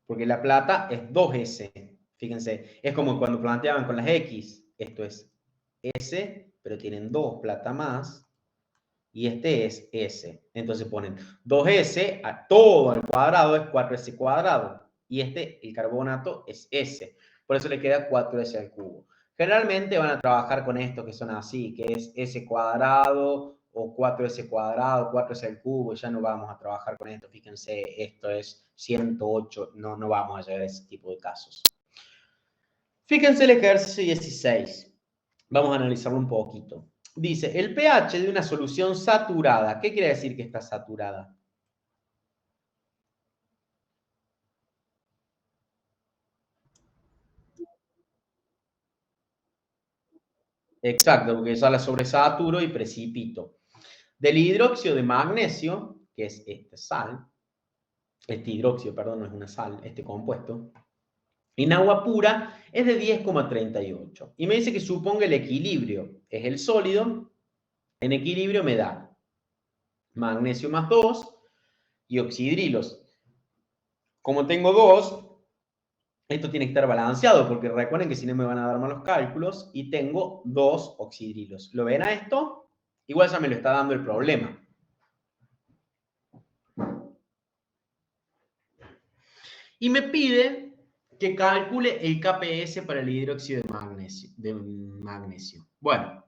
Porque la plata es 2S. Fíjense, es como cuando planteaban con las X. Esto es S, pero tienen 2 plata más. Y este es S. Entonces ponen 2S a todo al cuadrado es 4S cuadrado. Y este, el carbonato, es S. Por eso le queda 4S al cubo. Generalmente van a trabajar con estos que son así, que es S cuadrado o 4S cuadrado, 4S al cubo. Ya no vamos a trabajar con esto. Fíjense, esto es 108. No vamos a llegar a ese tipo de casos. Fíjense el ejercicio 16. Vamos a analizarlo un poquito. Dice, el pH de una solución saturada. ¿Qué quiere decir que está saturada? Exacto, porque ya la sobresaturo y precipito. Del hidróxido de magnesio, que es este sal, este hidróxido, perdón, no es una sal, este compuesto, en agua pura es de 10,38. Y me dice que suponga el equilibrio. Es el sólido. En equilibrio me da magnesio más 2 y oxidrilos. Como tengo 2, esto tiene que estar balanceado, porque recuerden que si no me van a dar malos cálculos, y tengo 2 oxidrilos. ¿Lo ven a esto? Igual ya me lo está dando el problema. Y me pide que calcule el KPS para el hidróxido de magnesio. Bueno,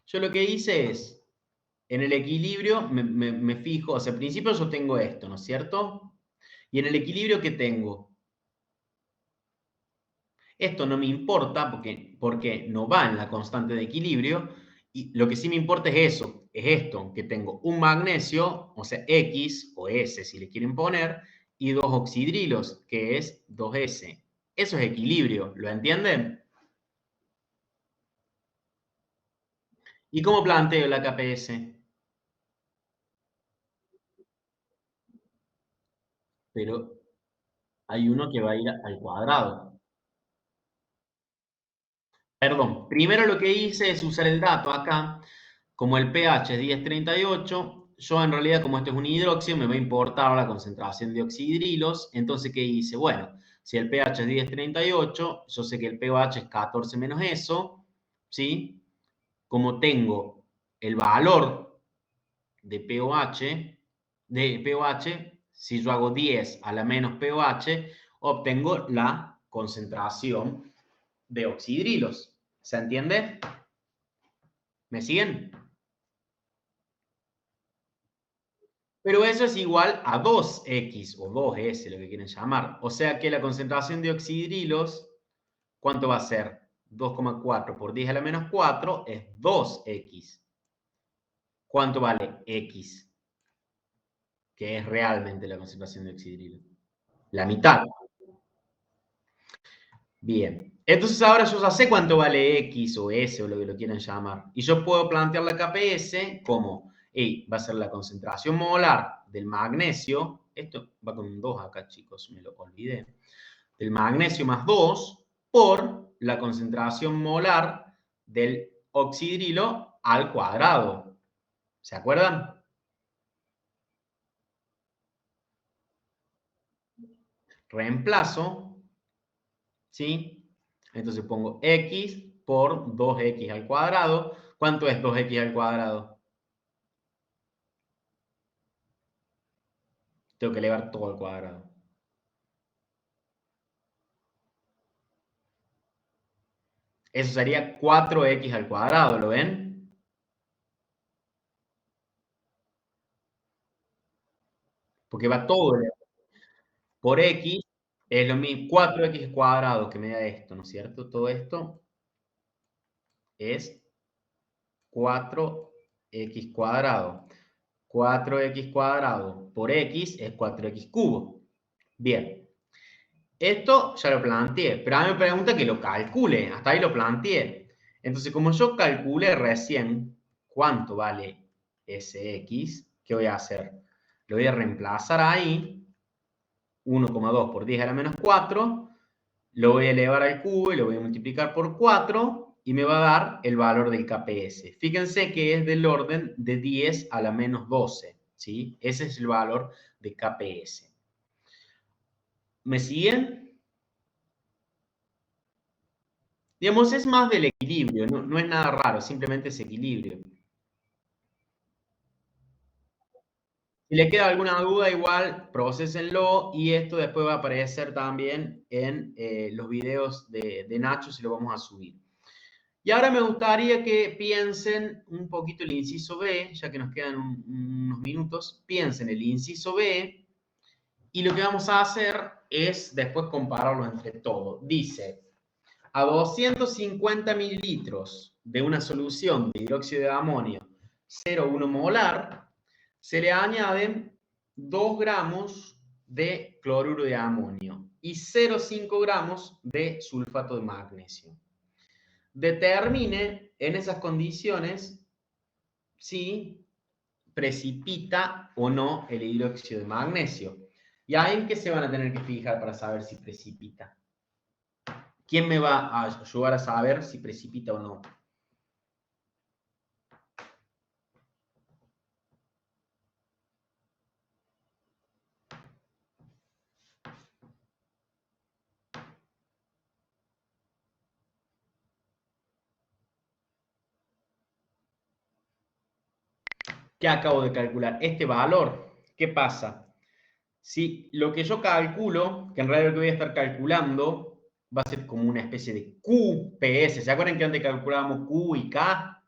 yo lo que hice es, en el equilibrio me fijo, o sea, al principio yo tengo esto, ¿no es cierto? Y en el equilibrio, ¿qué tengo? Esto no me importa porque no va en la constante de equilibrio, y lo que sí me importa es eso, es esto, que tengo un magnesio, o sea, X o S si le quieren poner, y 2 oxidrilos, que es 2S. Eso es equilibrio, ¿lo entienden? ¿Y cómo planteo la KPS? Pero hay uno que va a ir al cuadrado. Perdón, primero lo que hice es usar el dato acá, como el pH es 10,38, yo en realidad como esto es un hidróxido me va a importar la concentración de oxidrilos, entonces ¿qué hice? Bueno, si el pH es 10,38, yo sé que el pH es 14 menos eso, ¿sí? Como tengo el valor de pOH, si yo hago 10 a la menos pOH, obtengo la concentración de oxidrilos. ¿Se entiende? ¿Me siguen? Pero eso es igual a 2X o 2S, lo que quieren llamar. O sea que la concentración de oxidrilos, ¿cuánto va a ser? 2,4 por 10 a la menos 4 es 2X. ¿Cuánto vale X? Que es realmente la concentración de oxidrilos. La mitad. Bien. Entonces ahora yo ya sé cuánto vale X o S o lo que lo quieran llamar. Y yo puedo plantear la KPS como, va a ser la concentración molar del magnesio. Esto va con un 2 acá, chicos, me lo olvidé. Del magnesio más 2 por la concentración molar del oxidrilo al cuadrado. ¿Se acuerdan? Reemplazo, ¿sí? Entonces pongo x por 2x al cuadrado. ¿Cuánto es 2x al cuadrado? Tengo que elevar todo al cuadrado. Eso sería 4x al cuadrado, ¿lo ven? Porque va todo elevado. Por x es lo mismo, 4x cuadrado que me da esto, ¿no es cierto? Todo esto es 4x cuadrado. 4x cuadrado por x es 4x cubo. Bien. Esto ya lo planteé, pero a mí me pregunta que lo calcule. Hasta ahí lo planteé. Entonces, como yo calculé recién cuánto vale ese x, ¿qué voy a hacer? Lo voy a reemplazar ahí. 1,2 por 10 a la menos 4. Lo voy a elevar al cubo y lo voy a multiplicar por 4 y me va a dar el valor del KPS. Fíjense que es del orden de 10 a la menos 12, ¿sí? Ese es el valor de KPS. ¿Me siguen? Digamos, es más del equilibrio, no es nada raro, simplemente es equilibrio. Si le queda alguna duda, igual, procésenlo y esto después va a aparecer también en los videos de Nacho, si lo vamos a subir. Y ahora me gustaría que piensen un poquito el inciso B, ya que nos quedan unos minutos. Piensen el inciso B y lo que vamos a hacer es después compararlo entre todo. Dice, a 250 mililitros de una solución de hidróxido de amonio 0,1 molar, se le añaden 2 gramos de cloruro de amonio y 0,5 gramos de sulfato de magnesio. Determine en esas condiciones si precipita o no el hidróxido de magnesio. ¿Y ahí en qué se van a tener que fijar para saber si precipita? ¿Quién me va a ayudar a saber si precipita o no? ¿Qué acabo de calcular? Este valor, ¿qué pasa? Si lo que yo calculo, que en realidad lo que voy a estar calculando, va a ser como una especie de QPS. ¿Se acuerdan que antes calculábamos Q y K?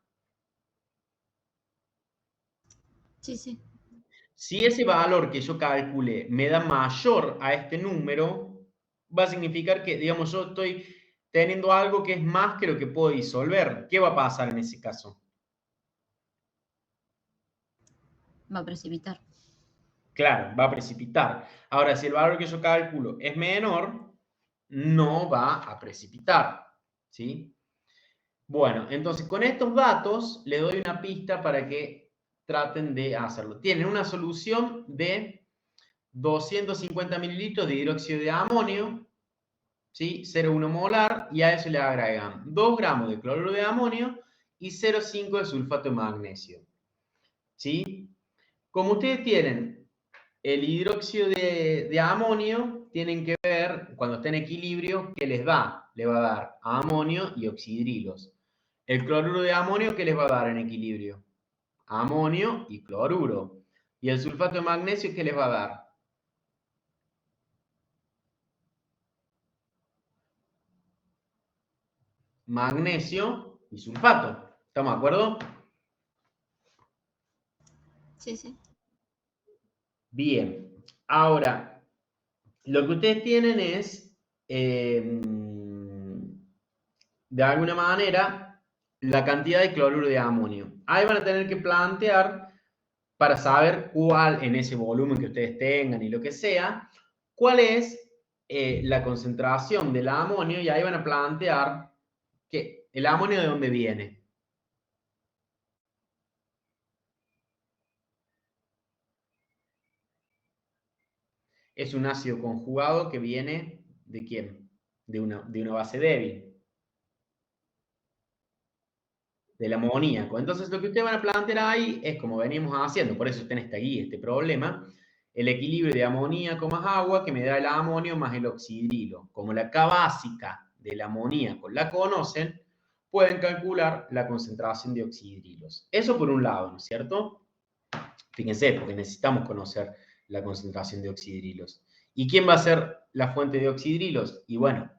Sí, sí. Si ese valor que yo calcule me da mayor a este número, va a significar que, digamos, yo estoy teniendo algo que es más que lo que puedo disolver. ¿Qué va a pasar en ese caso? Va a precipitar. Claro, va a precipitar. Ahora, si el valor que yo calculo es menor, no va a precipitar, ¿sí? Bueno, entonces con estos datos le doy una pista para que traten de hacerlo. Tienen una solución de 250 mililitros de hidróxido de amonio, ¿sí? 0,1 molar, y a eso le agregan 2 gramos de cloruro de amonio y 0,5 de sulfato de magnesio, ¿sí? Como ustedes tienen el hidróxido de amonio, tienen que ver, cuando está en equilibrio, ¿qué les da? Le va a dar amonio y oxidrilos. El cloruro de amonio, ¿qué les va a dar en equilibrio? Amonio y cloruro. ¿Y el sulfato de magnesio, qué les va a dar? Magnesio y sulfato. ¿Estamos de acuerdo? Sí, sí. Bien. Ahora, lo que ustedes tienen es, de alguna manera, la cantidad de cloruro de amonio. Ahí van a tener que plantear, para saber cuál, en ese volumen que ustedes tengan y lo que sea, cuál es la concentración del amonio, y ahí van a plantear que el amonio de dónde viene. Es un ácido conjugado que viene ¿de quién? De una base débil. Del amoníaco. Entonces, lo que ustedes van a plantear ahí es como venimos haciendo, por eso está en esta guía, este problema, el equilibrio de amoníaco más agua que me da el amonio más el oxidrilo. Como la K básica del amoníaco la conocen, pueden calcular la concentración de oxidrilos. Eso por un lado, ¿no es cierto? Fíjense, porque necesitamos conocer la concentración de oxidrilos. ¿Y quién va a ser la fuente de oxidrilos? Y bueno,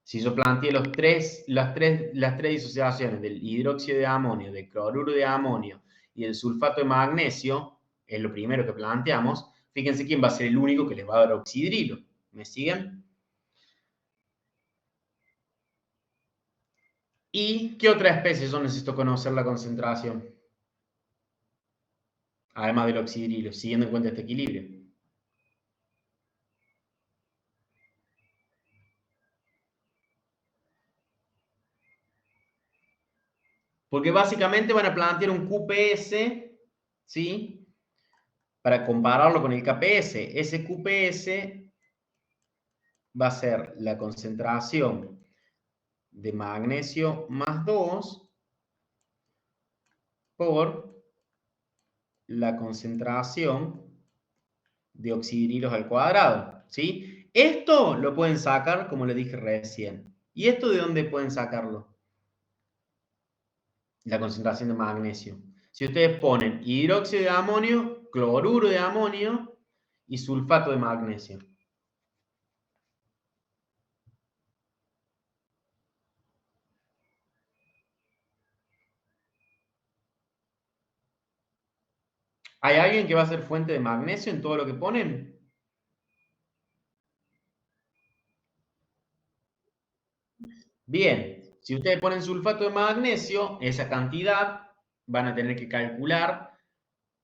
si yo planteé las tres disociaciones del hidróxido de amonio, del cloruro de amonio y el sulfato de magnesio, es lo primero que planteamos, fíjense quién va a ser el único que les va a dar oxidrilo. ¿Me siguen? ¿Y qué otra especie yo necesito conocer la concentración? Además del oxidrilo, siguiendo en cuenta este equilibrio. Porque básicamente van a plantear un QPS, ¿sí? Para compararlo con el KPS. Ese QPS va a ser la concentración de magnesio más 2 por la concentración de oxidrilos al cuadrado, ¿sí? Esto lo pueden sacar, como les dije recién. ¿Y esto de dónde pueden sacarlo? La concentración de magnesio. Si ustedes ponen hidróxido de amonio, cloruro de amonio y sulfato de magnesio. ¿Hay alguien que va a ser fuente de magnesio en todo lo que ponen? Bien, si ustedes ponen sulfato de magnesio, esa cantidad van a tener que calcular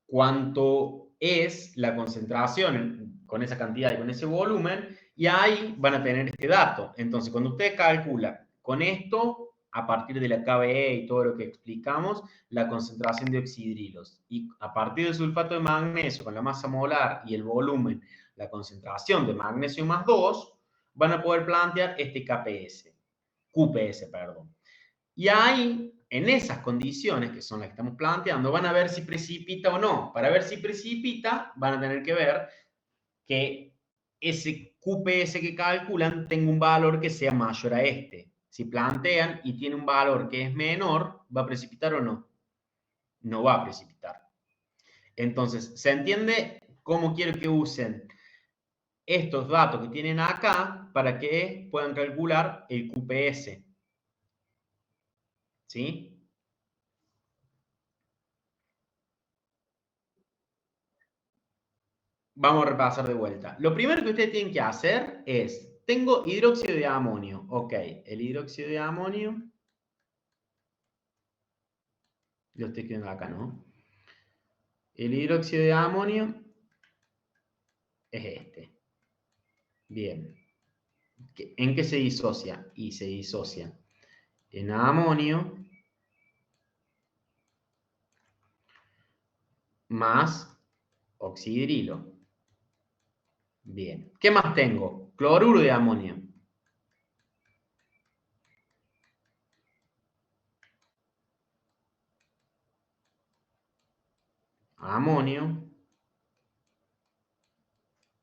cuánto es la concentración con esa cantidad y con ese volumen, y ahí van a tener este dato. Entonces, cuando ustedes calculan con esto, a partir de la KBE y todo lo que explicamos, la concentración de oxidrilos, y a partir del sulfato de magnesio con la masa molar y el volumen, la concentración de magnesio más 2, van a poder plantear este QPS, perdón. Y ahí, en esas condiciones, que son las que estamos planteando, van a ver si precipita o no. Para ver si precipita, van a tener que ver que ese QPS que calculan tenga un valor que sea mayor a este. Si plantean y tiene un valor que es menor, ¿va a precipitar o no? No va a precipitar. Entonces, ¿se entiende cómo quiero que usen estos datos que tienen acá para que puedan calcular el QPS? ¿Sí? Vamos a repasar de vuelta. Lo primero que ustedes tienen que hacer es, tengo hidróxido de amonio. Ok, el hidróxido de amonio, lo estoy escribiendo acá, ¿no? El hidróxido de amonio es este. Bien. ¿En qué se disocia? Y se disocia en amonio más oxidrilo. Bien. ¿Qué más tengo? Cloruro de amonio. Amonio.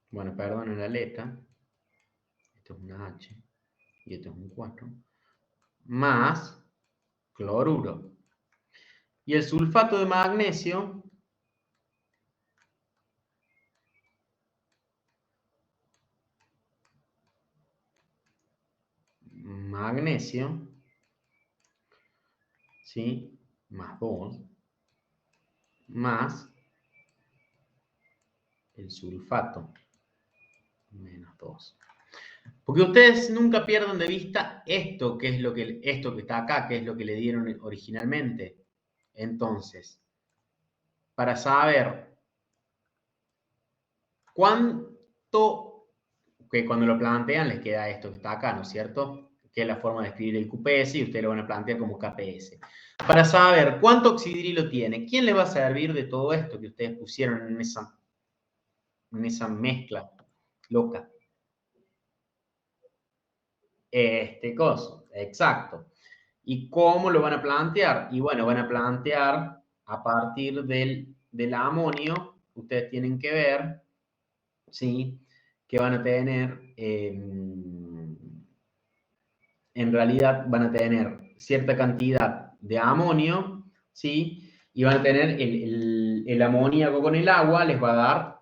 Bueno, perdonen la letra. Esto es una H y esto es un 4. Más cloruro. Y el sulfato de magnesio ¿sí? Más 2, más el sulfato, menos 2. Porque ustedes nunca pierdan de vista esto que está acá, que es lo que le dieron originalmente. Entonces, para saber cuánto, que cuando lo plantean les queda esto que está acá, ¿no es cierto? Que es la forma de escribir el QPS y ustedes lo van a plantear como KPS. Para saber cuánto oxidrilo tiene, ¿quién le va a servir de todo esto que ustedes pusieron en esa mezcla loca? Este coso, exacto. ¿Y cómo lo van a plantear? Y bueno, van a plantear a partir del amonio, ustedes tienen que ver, ¿sí? Que van a tener en realidad van a tener cierta cantidad de amonio, ¿sí? Y van a tener el amoníaco con el agua, les va a dar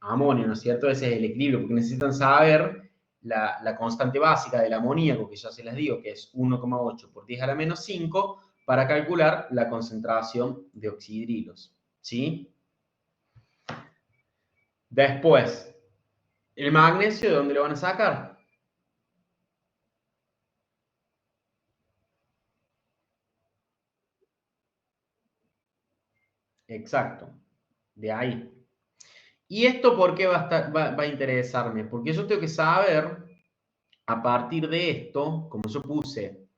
amonio, ¿no es cierto? Ese es el equilibrio, porque necesitan saber la constante básica del amoníaco, que ya se les digo que es 1,8 por 10 a la menos 5, para calcular la concentración de oxidrilos, ¿sí? Después, el magnesio, ¿de dónde lo van a sacar? Exacto, de ahí. ¿Y esto por qué va a interesarme? Porque yo tengo que saber, a partir de esto, como yo puse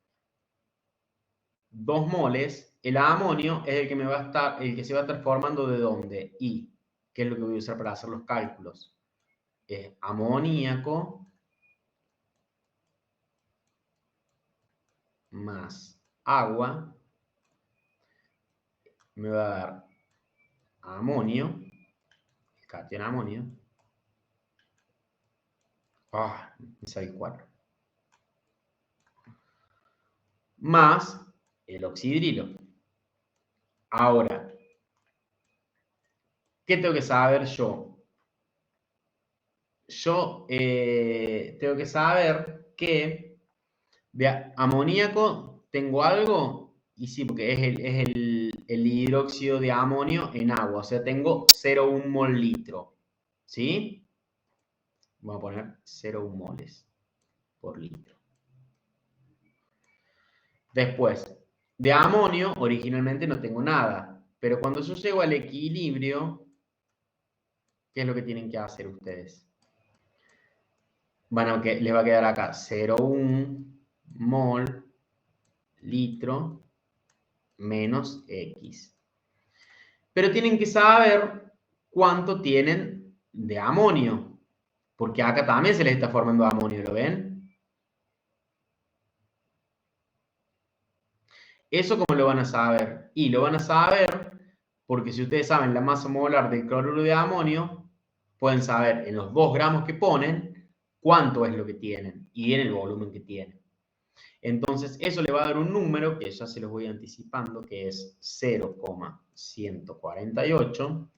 2 moles, el amonio es el que el que se va a estar formando ¿de dónde? Y, que es lo que voy a usar para hacer los cálculos. Es amoníaco más agua, me va a dar amonio, el cation amonio. Me sale 4. Más el oxidrilo. Ahora, ¿qué tengo que saber yo? Yo tengo que saber que de amoníaco tengo algo, y sí, porque es el hidróxido de amonio en agua, o sea, tengo 0,1 mol litro, ¿sí? Voy a poner 0,1 moles por litro. Después, de amonio originalmente no tengo nada, pero cuando yo llego al equilibrio, ¿qué es lo que tienen que hacer ustedes? Les va a quedar acá 0,1 mol litro menos X. Pero tienen que saber cuánto tienen de amonio, porque acá también se les está formando amonio, ¿lo ven? ¿Eso cómo lo van a saber? Y lo van a saber porque si ustedes saben la masa molar del cloruro de amonio, pueden saber en los 2 gramos que ponen cuánto es lo que tienen y en el volumen que tienen. Entonces, eso le va a dar un número que ya se los voy anticipando, que es 0,148.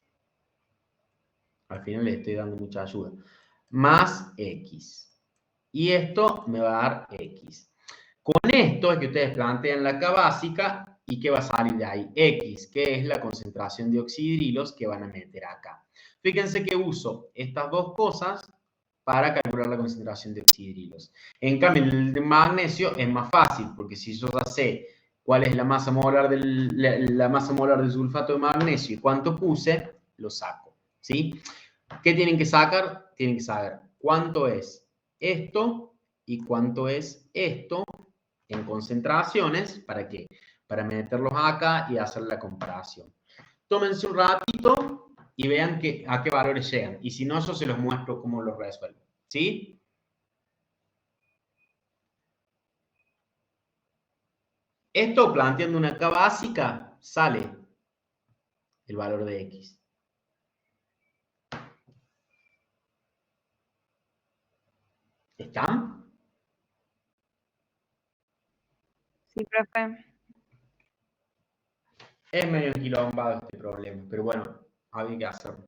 Al final les estoy dando mucha ayuda. Más X. Y esto me va a dar X. Con esto es que ustedes plantean la K básica y ¿qué va a salir de ahí? X, que es la concentración de oxidrilos que van a meter acá. Fíjense que uso estas dos cosas para calcular la concentración de oxidrilos. En cambio, el de magnesio es más fácil, porque si yo ya sé cuál es la masa molar del sulfato de magnesio y cuánto puse, lo saco, ¿sí? ¿Qué tienen que sacar? Tienen que saber cuánto es esto y cuánto es esto en concentraciones. ¿Para qué? Para meterlos acá y hacer la comparación. Tómense un ratito y vean a qué valores llegan. Y si no, yo se los muestro cómo lo resuelvo. ¿Sí? Esto, planteando una K básica, sale el valor de X. ¿Están? Sí, profe. Es medio enquilombado este problema, pero bueno, había que hacerlo.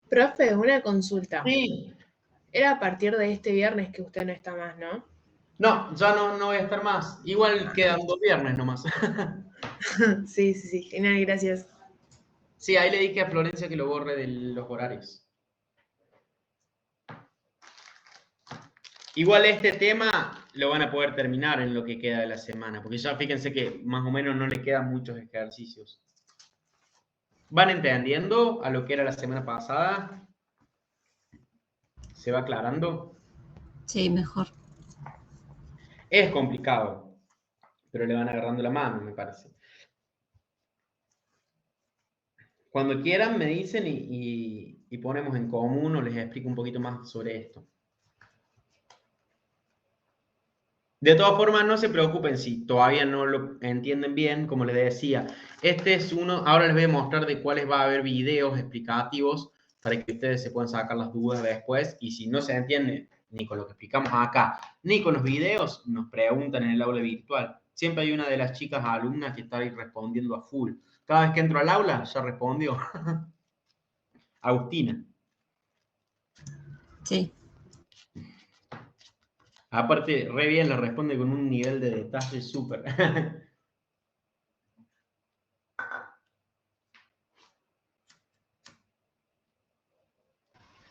Profe, una consulta. Sí. Era a partir de este viernes que usted no está más, ¿no? No, ya no voy a estar más. Igual quedan 2 viernes nomás. Sí, genial, gracias. Sí, ahí le dije a Florencia que lo borre de los horarios. Igual este tema lo van a poder terminar en lo que queda de la semana, porque ya fíjense que más o menos no le quedan muchos ejercicios. ¿Van entendiendo a lo que era la semana pasada? ¿Se va aclarando? Sí, mejor. Es complicado, pero le van agarrando la mano, me parece. Cuando quieran me dicen y ponemos en común o les explico un poquito más sobre esto. De todas formas, no se preocupen si todavía no lo entienden bien, como les decía. Este es uno, ahora les voy a mostrar de cuáles va a haber videos explicativos para que ustedes se puedan sacar las dudas después. Y si no se entiende ni con lo que explicamos acá, ni con los videos, nos preguntan en el aula virtual. Siempre hay una de las chicas alumnas que está ahí respondiendo a full. Cada vez que entro al aula, ya respondió. Agustina. Sí. Aparte, re bien, le responde con un nivel de detalle súper.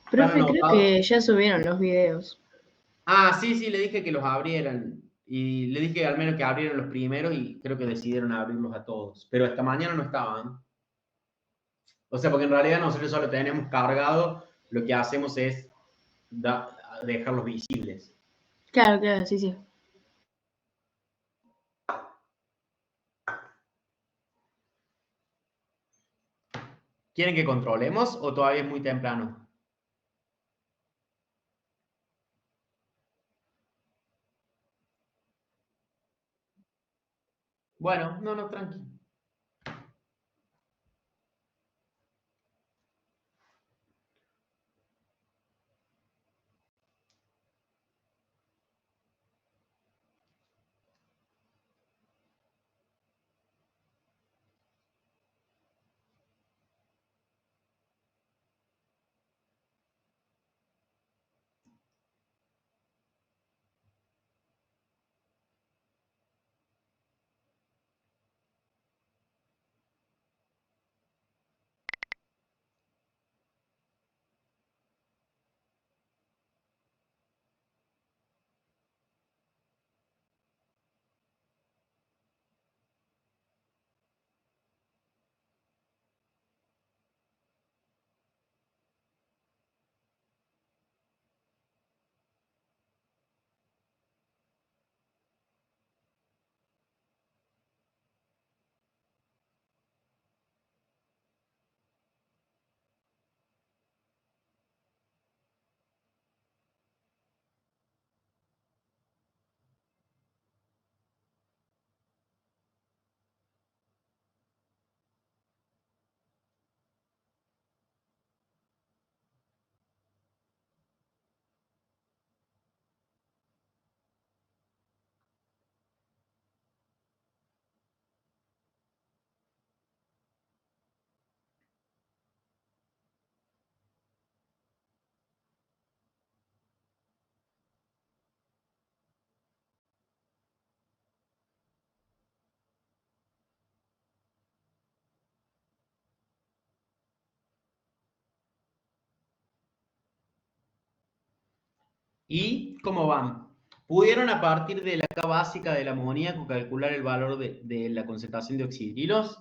Profe, creo que ya subieron los videos. Ah, sí, le dije que los abrieran. Y le dije al menos que abrieran los primeros y creo que decidieron abrirlos a todos. Pero esta mañana no estaban. O sea, porque en realidad nosotros solo tenemos cargado, lo que hacemos es dejarlos visibles. Claro, sí. ¿Quieren que controlemos o todavía es muy temprano? Bueno, no, tranquilo. ¿Y cómo van? ¿Pudieron a partir de la K básica del amoníaco calcular el valor de la concentración de oxidrilos?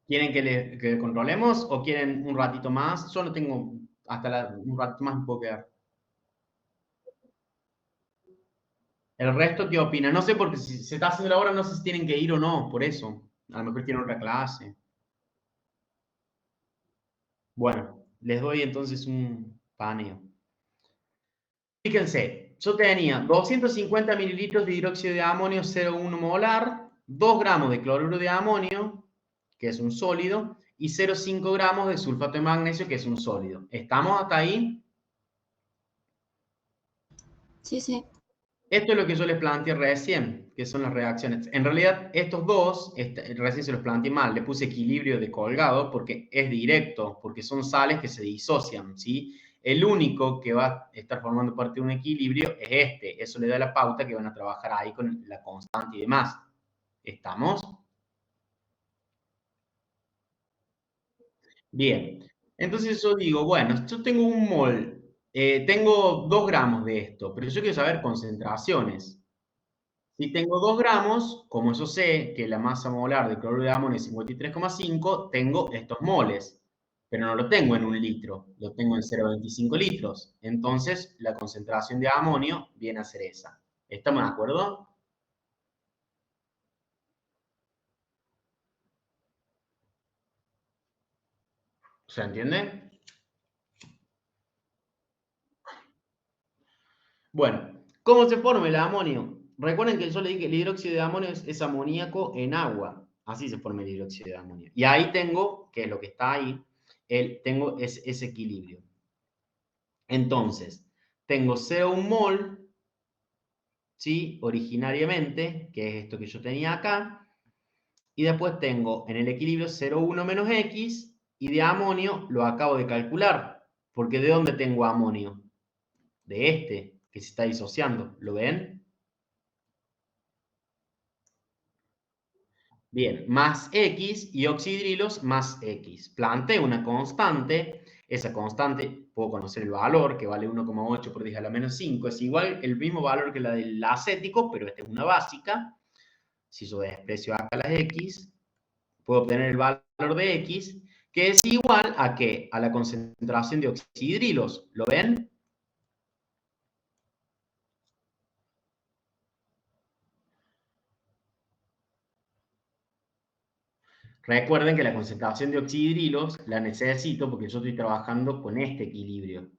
¿Quieren que controlemos o quieren un ratito más? Yo no tengo hasta un ratito más me puedo quedar. ¿El resto qué opina? No sé, porque si se está haciendo la hora, no sé si tienen que ir o no, por eso. A lo mejor tienen otra clase. Bueno, les doy entonces un paneo. Fíjense, yo tenía 250 mililitros de hidróxido de amonio 0,1 molar, 2 gramos de cloruro de amonio, que es un sólido, y 0,5 gramos de sulfato de magnesio, que es un sólido. ¿Estamos hasta ahí? Sí, sí. Esto es lo que yo les planteé recién, que son las reacciones. En realidad, estos dos, recién se los planteé mal, le puse equilibrio de colgado porque es directo, porque son sales que se disocian, ¿sí? El único que va a estar formando parte de un equilibrio es este. Eso le da la pauta que van a trabajar ahí con la constante y demás. ¿Estamos? Bien. Entonces yo digo, bueno, yo tengo un mol, tengo 2 gramos de esto, pero yo quiero saber concentraciones. Si tengo 2 gramos, como yo sé que la masa molar de cloruro de amonio es 53,5, tengo estos moles, pero no lo tengo en 1 litro, lo tengo en 0,25 litros. Entonces, la concentración de amonio viene a ser esa. ¿Estamos de acuerdo? ¿Se entiende? Bueno, ¿cómo se forma el amonio? Recuerden que yo le dije que el hidróxido de amonio es amoníaco en agua. Así se forma el hidróxido de amonio. Y ahí tengo, que es lo que está ahí, tengo ese equilibrio. Entonces, tengo 0,1 mol, ¿sí? Originariamente, que es esto que yo tenía acá. Y después tengo en el equilibrio 0,1 menos X, y de amonio lo acabo de calcular. Porque ¿de dónde tengo amonio? De este, que se está disociando. ¿Lo ven? Bien, más X y oxidrilos más X. Planteé una constante, esa constante puedo conocer el valor, que vale 1,8 por 10 a la menos 5, es igual, el mismo valor que la del acético, pero esta es una básica. Si yo desprecio acá las X, puedo obtener el valor de X, que es igual a ¿qué? A la concentración de oxidrilos. ¿Lo ven? Recuerden que la concentración de oxidrilos la necesito porque yo estoy trabajando con este equilibrio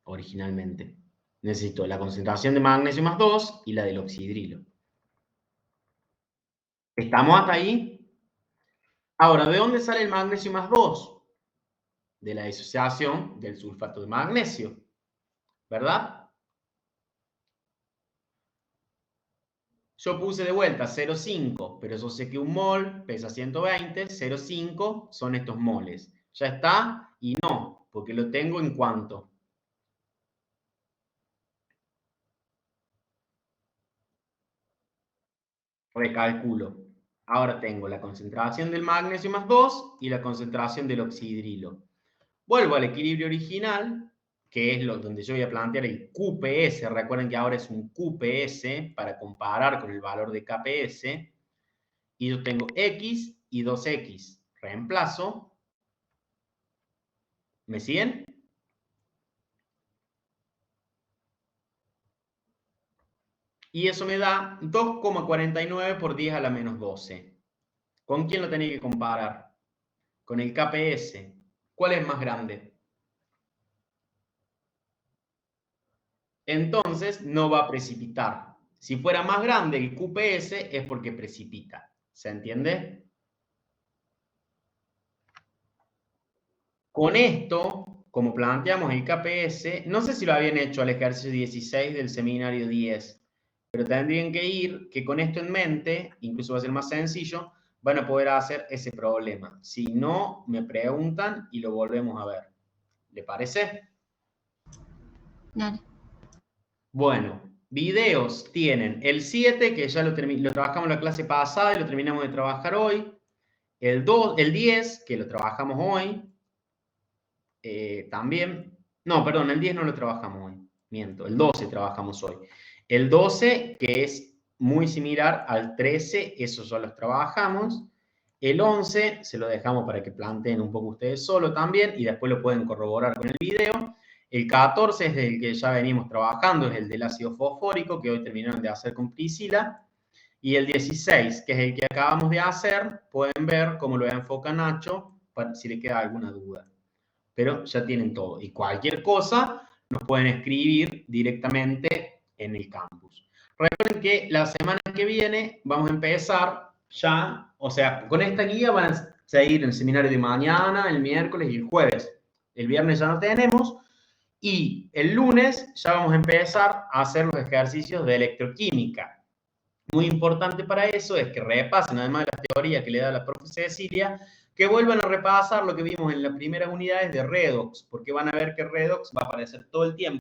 originalmente. Necesito la concentración de magnesio más 2 y la del oxidrilo. ¿Estamos hasta ahí? Ahora, ¿de dónde sale el magnesio más 2? De la disociación del sulfato de magnesio, ¿verdad? Yo puse de vuelta 0,5, pero yo sé que un mol pesa 120, 0,5 son estos moles. ¿Ya está? Y no, porque lo tengo en cuánto. Recalculo. Ahora tengo la concentración del magnesio más 2 y la concentración del oxidrilo. Vuelvo al equilibrio original, que es donde yo voy a plantear el QPS. Recuerden que ahora es un QPS para comparar con el valor de KPS. Y yo tengo X y 2X. Reemplazo. ¿Me siguen? Y eso me da 2,49 por 10 a la menos 12. ¿Con quién lo tenéis que comparar? Con el KPS. ¿Cuál es más grande? Entonces no va a precipitar. Si fuera más grande el QPS es porque precipita. ¿Se entiende? Con esto, como planteamos el KPS, no sé si lo habían hecho al ejercicio 16 del seminario 10, pero tendrían que ir, que con esto en mente, incluso va a ser más sencillo, van a poder hacer ese problema. Si no, me preguntan y lo volvemos a ver. ¿Le parece? Dale. Bueno, videos tienen el 7, que ya lo trabajamos la clase pasada y lo terminamos de trabajar hoy. El 10, que lo trabajamos hoy. También. No, perdón, el 10 no lo trabajamos hoy. Miento, el 12 trabajamos hoy. El 12, que es muy similar al 13, esos ya los trabajamos. El 11 se lo dejamos para que planteen un poco ustedes solo también y después lo pueden corroborar con el video. El 14 es el que ya venimos trabajando, es el del ácido fosfórico, que hoy terminaron de hacer con Priscila. Y el 16, que es el que acabamos de hacer, pueden ver cómo lo enfoca Nacho, para, si le queda alguna duda. Pero ya tienen todo. Y cualquier cosa nos pueden escribir directamente en el campus. Recuerden que la semana que viene vamos a empezar ya, o sea, con esta guía van a seguir el seminario de mañana, el miércoles y el jueves. El viernes ya no tenemos. Y el lunes ya vamos a empezar a hacer los ejercicios de electroquímica. Muy importante para eso es que repasen, además de las teorías que le da la profe Cecilia, que vuelvan a repasar lo que vimos en las primeras unidades de redox, porque van a ver que redox va a aparecer todo el tiempo